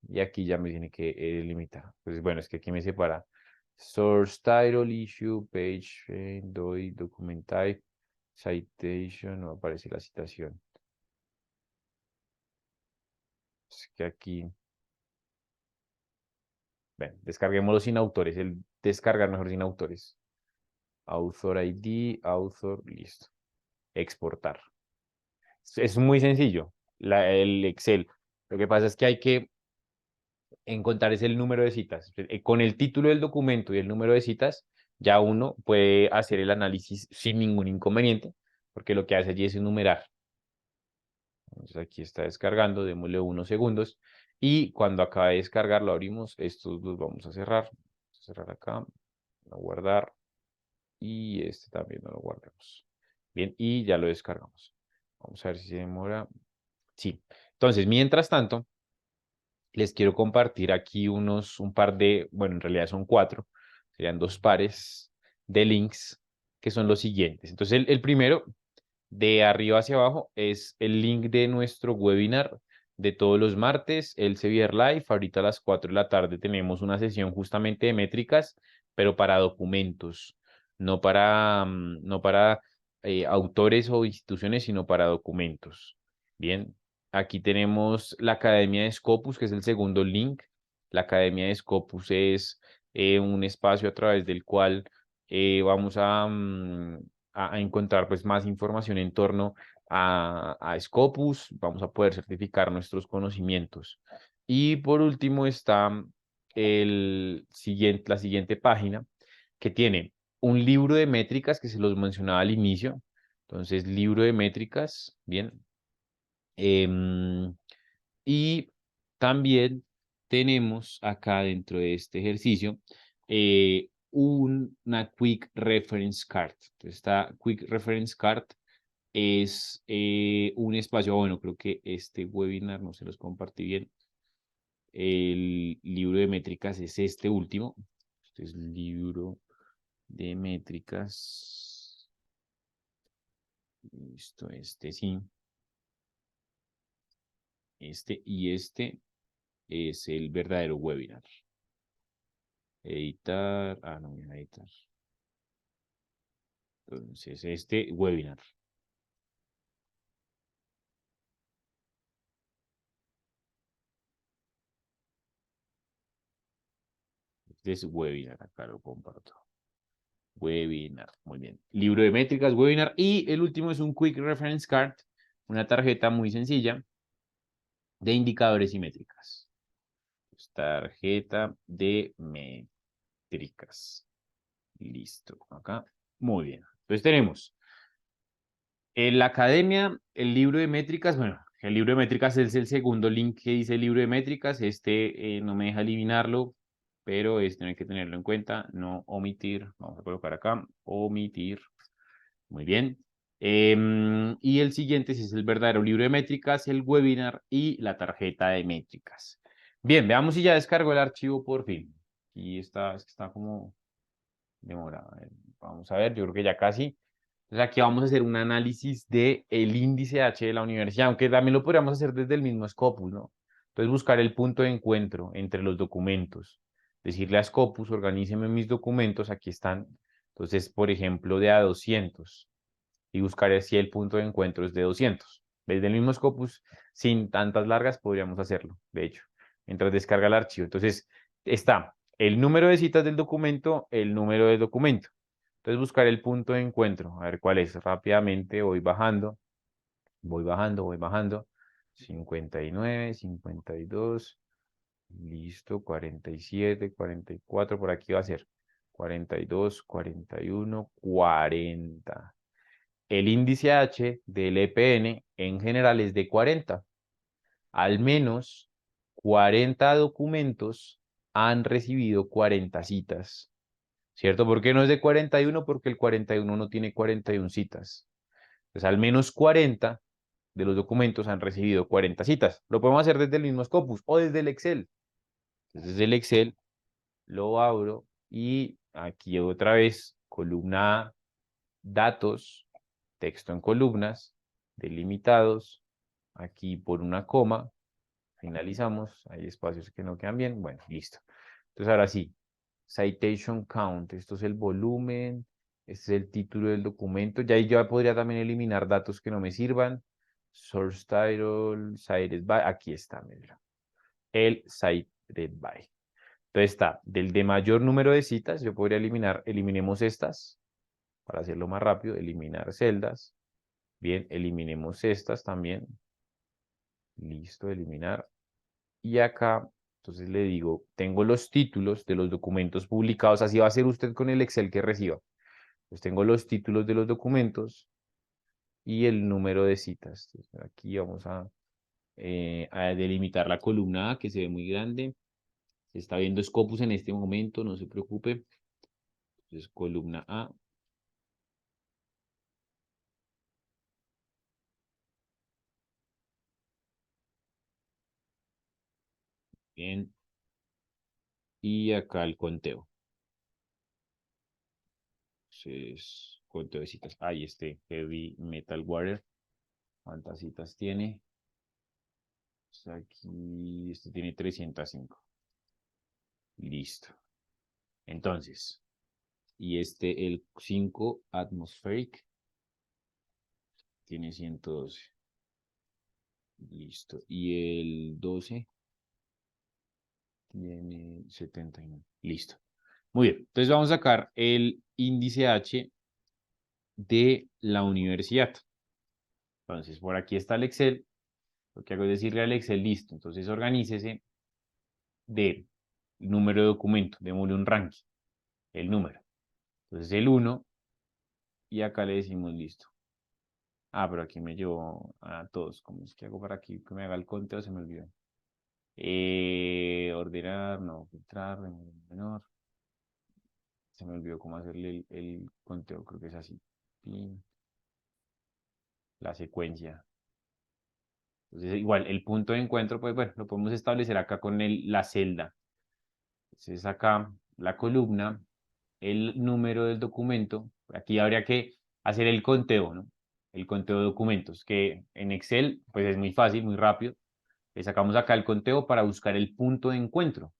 Speaker 1: y aquí ya me tiene que delimitar. Pues bueno, es que aquí me separa source title, issue, page, DOI, document type, citation, no aparece la citación. Es que aquí, ven, descarguémoslo sin autores, el descargar mejor sin autores. Author ID, author, listo. Exportar. Es muy sencillo, el Excel. Lo que pasa es que hay que encontrar es el número de citas. Con el título del documento y el número de citas, ya uno puede hacer el análisis sin ningún inconveniente, porque lo que hace allí es enumerar. Entonces aquí está descargando, démosle unos segundos. Y cuando acabe de descargar, lo abrimos. Estos los vamos a cerrar. Cerrar acá, a guardar. Y este también no lo guardemos. Bien, y ya lo descargamos. Vamos a ver si se demora. Sí. Entonces, mientras tanto, les quiero compartir aquí un par de, bueno, en realidad son cuatro, serían dos pares de links que son los siguientes. Entonces, el primero, de arriba hacia abajo, es el link de nuestro webinar de todos los martes, el Sevier Live. Ahorita a las 4 de la tarde tenemos una sesión justamente de métricas, pero para documentos, no para autores o instituciones, sino para documentos. Bien, aquí tenemos la Academia de Scopus, que es el segundo link. La Academia de Scopus es un espacio a través del cual vamos a encontrar pues más información en torno a Scopus, vamos a poder certificar nuestros conocimientos. Y por último está la siguiente página que tiene un libro de métricas que se los mencionaba al inicio. Entonces, libro de métricas, bien. Y también tenemos acá dentro de este ejercicio una Quick Reference Card. Entonces, esta Quick Reference Card es un espacio, bueno, creo que este webinar no se los compartí bien. El libro de métricas es este último. Este es el libro de métricas. Listo, este sí. Este y este es el verdadero webinar. Editar. Ah, no, voy a editar. Entonces, este webinar. Este es webinar. Acá lo comparto. Webinar. Muy bien. Libro de métricas, webinar. Y el último es un Quick Reference Card. Una tarjeta muy sencilla de indicadores y métricas. Tarjeta de métricas. Listo. Acá. Muy bien. Entonces tenemos en la academia, el libro de métricas. Bueno, el libro de métricas es el segundo link que dice libro de métricas. Este no me deja eliminarlo, pero este no hay que tenerlo en cuenta. No omitir. Vamos a colocar acá. Omitir. Muy bien. Y el siguiente sí es el verdadero libro de métricas, el webinar y la tarjeta de métricas. Bien, veamos si ya descargó el archivo por fin. Y está, es que está como demorado. Vamos a ver, yo creo que ya casi. Entonces aquí vamos a hacer un análisis de el índice H de la universidad, aunque también lo podríamos hacer desde el mismo Scopus, ¿no? Entonces buscar el punto de encuentro entre los documentos. Decirle a Scopus, organíceme mis documentos, aquí están. Entonces, por ejemplo, de A200 y buscar si el punto de encuentro es de 200. Desde el mismo Scopus, sin tantas largas, podríamos hacerlo, de hecho, mientras descarga el archivo. Entonces, está el número de citas del documento, el número del documento. Entonces, buscar el punto de encuentro, a ver cuál es. Rápidamente voy bajando, voy bajando, voy bajando. 59, 52, listo, 47, 44, por aquí va a ser. 42, 41, 40. El índice H del EPN en general es de 40. Al menos 40 documentos han recibido 40 citas. ¿Cierto? ¿Por qué no es de 41? Porque el 41 no tiene 41 citas. Entonces, al menos 40 de los documentos han recibido 40 citas. Lo podemos hacer desde el mismo Scopus o desde el Excel. Entonces, desde el Excel lo abro y aquí otra vez, columna A, datos, texto en columnas, delimitados, aquí por una coma, finalizamos, hay espacios que no quedan bien, bueno, listo. Entonces ahora sí, citation count, esto es el volumen, este es el título del documento, ya ahí yo podría también eliminar datos que no me sirvan, source title, cited by, aquí está, mira, el cited by. Entonces está, del de mayor número de citas, yo podría eliminar, eliminemos estas, para hacerlo más rápido, eliminar celdas. Bien, eliminemos estas también. Listo, eliminar. Y acá, entonces le digo, tengo los títulos de los documentos publicados. Así va a ser usted con el Excel que reciba. Pues tengo los títulos de los documentos y el número de citas. Entonces, aquí vamos a delimitar la columna A, que se ve muy grande. Se está viendo Scopus en este momento, no se preocupe. Entonces, columna A. Bien. Y acá el conteo. Entonces, conteo de citas. Ahí este Heavy Metal Warrior. ¿Cuántas citas tiene? Pues aquí, este tiene 305. Listo. Entonces, y este, el 5 Atmospheric, tiene 112. Listo. Y el 12 tiene 79. Listo. Muy bien. Entonces vamos a sacar el índice H de la universidad. Entonces, por aquí está el Excel. Lo que hago es decirle al Excel, listo. Entonces, organícese de número de documento, démosle un ranking, el número. Entonces, el 1, y acá le decimos listo. Ah, pero aquí me llevo a todos. ¿Cómo es que hago para aquí que me haga el conteo? Se me olvidó. Ordenar, no, filtrar, menor. Se me olvidó cómo hacerle el conteo, creo que es así. Pin, la secuencia. Entonces, igual, el punto de encuentro, pues bueno, lo podemos establecer acá con la celda. Entonces, acá la columna, el número del documento. Aquí habría que hacer el conteo, ¿no? El conteo de documentos, que en Excel, pues es muy fácil, muy rápido. Le sacamos acá el conteo para buscar el punto de encuentro.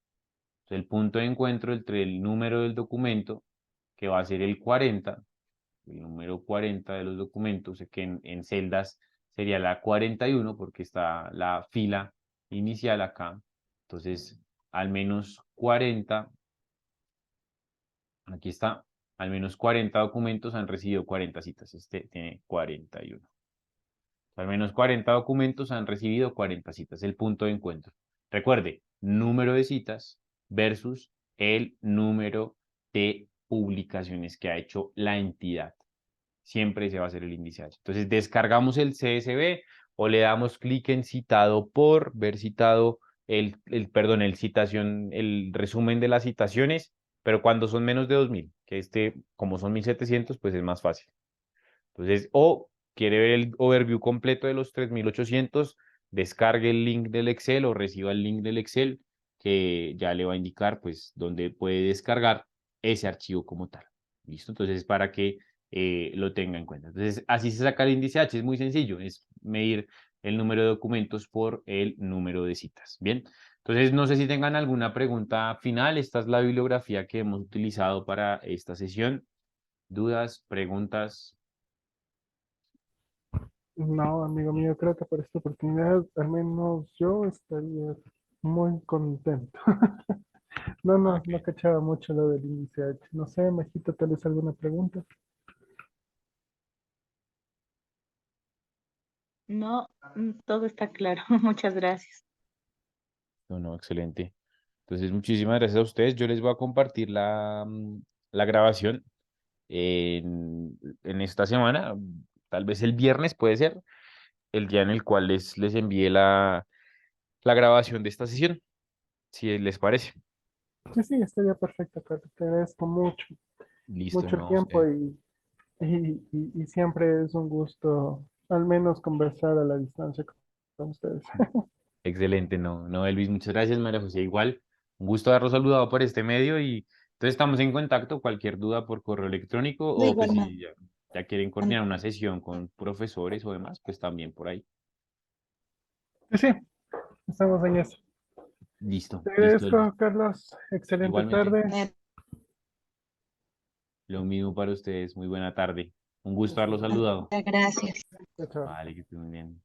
Speaker 1: El punto de encuentro entre el número del documento, que va a ser el 40, el número 40 de los documentos, que en celdas sería la 41 porque está la fila inicial acá. Entonces, al menos 40, aquí está, al menos 40 documentos han recibido 40 citas. Este tiene 41. Al menos 40 documentos han recibido 40 citas, el punto de encuentro. Recuerde, número de citas versus el número de publicaciones que ha hecho la entidad. Siempre se va a hacer el índice H. Entonces, descargamos el CSV o le damos clic en citado por, ver citado, perdón, el resumen de las citaciones, pero cuando son menos de 2000, que como son 1700, pues es más fácil. Entonces, o quiere ver el overview completo de los 3800, descargue el link del Excel o reciba el link del Excel que ya le va a indicar pues dónde puede descargar ese archivo como tal. ¿Listo? Entonces, para que lo tenga en cuenta. Entonces, así se saca el índice H, es muy sencillo, es medir el número de documentos por el número de citas. Bien, entonces no sé si tengan alguna pregunta final. Esta es la bibliografía que hemos utilizado para esta sesión. ¿Dudas, preguntas?
Speaker 2: No, amigo mío, creo que por esta oportunidad al menos yo estaría muy contento. No, no, no cachaba mucho lo del índice H. No sé, Majito, tal vez alguna pregunta.
Speaker 3: No, todo está claro. Muchas gracias.
Speaker 1: No, no, excelente. Entonces, muchísimas gracias a ustedes. Yo les voy a compartir la grabación en esta semana. Tal vez el viernes puede ser el día en el cual les envíe la grabación de esta sesión, si les parece.
Speaker 2: Sí, sí, estaría perfecto, Carlos. Te agradezco mucho,
Speaker 1: Listo,
Speaker 2: mucho el
Speaker 1: no,
Speaker 2: tiempo y siempre es un gusto al menos conversar a la distancia con ustedes.
Speaker 1: excelente, no, no, Elvis, muchas gracias, María José. Igual, un gusto haberlos saludado por este medio y entonces estamos en contacto. Cualquier duda por correo electrónico
Speaker 3: De
Speaker 1: o pues
Speaker 3: igual
Speaker 1: si ya quieren coordinar una sesión con profesores o demás, pues también por ahí.
Speaker 2: Sí, sí, estamos en eso.
Speaker 1: Listo,
Speaker 2: Te
Speaker 1: listo, Elvis.
Speaker 2: agradezco, Carlos. Excelente
Speaker 1: Igualmente,
Speaker 2: tarde.
Speaker 1: lo mismo para ustedes. Muy buena tarde. Un gusto haberlos saludado.
Speaker 3: Gracias.
Speaker 2: Chao, chao.
Speaker 1: Vale, que estén muy bien.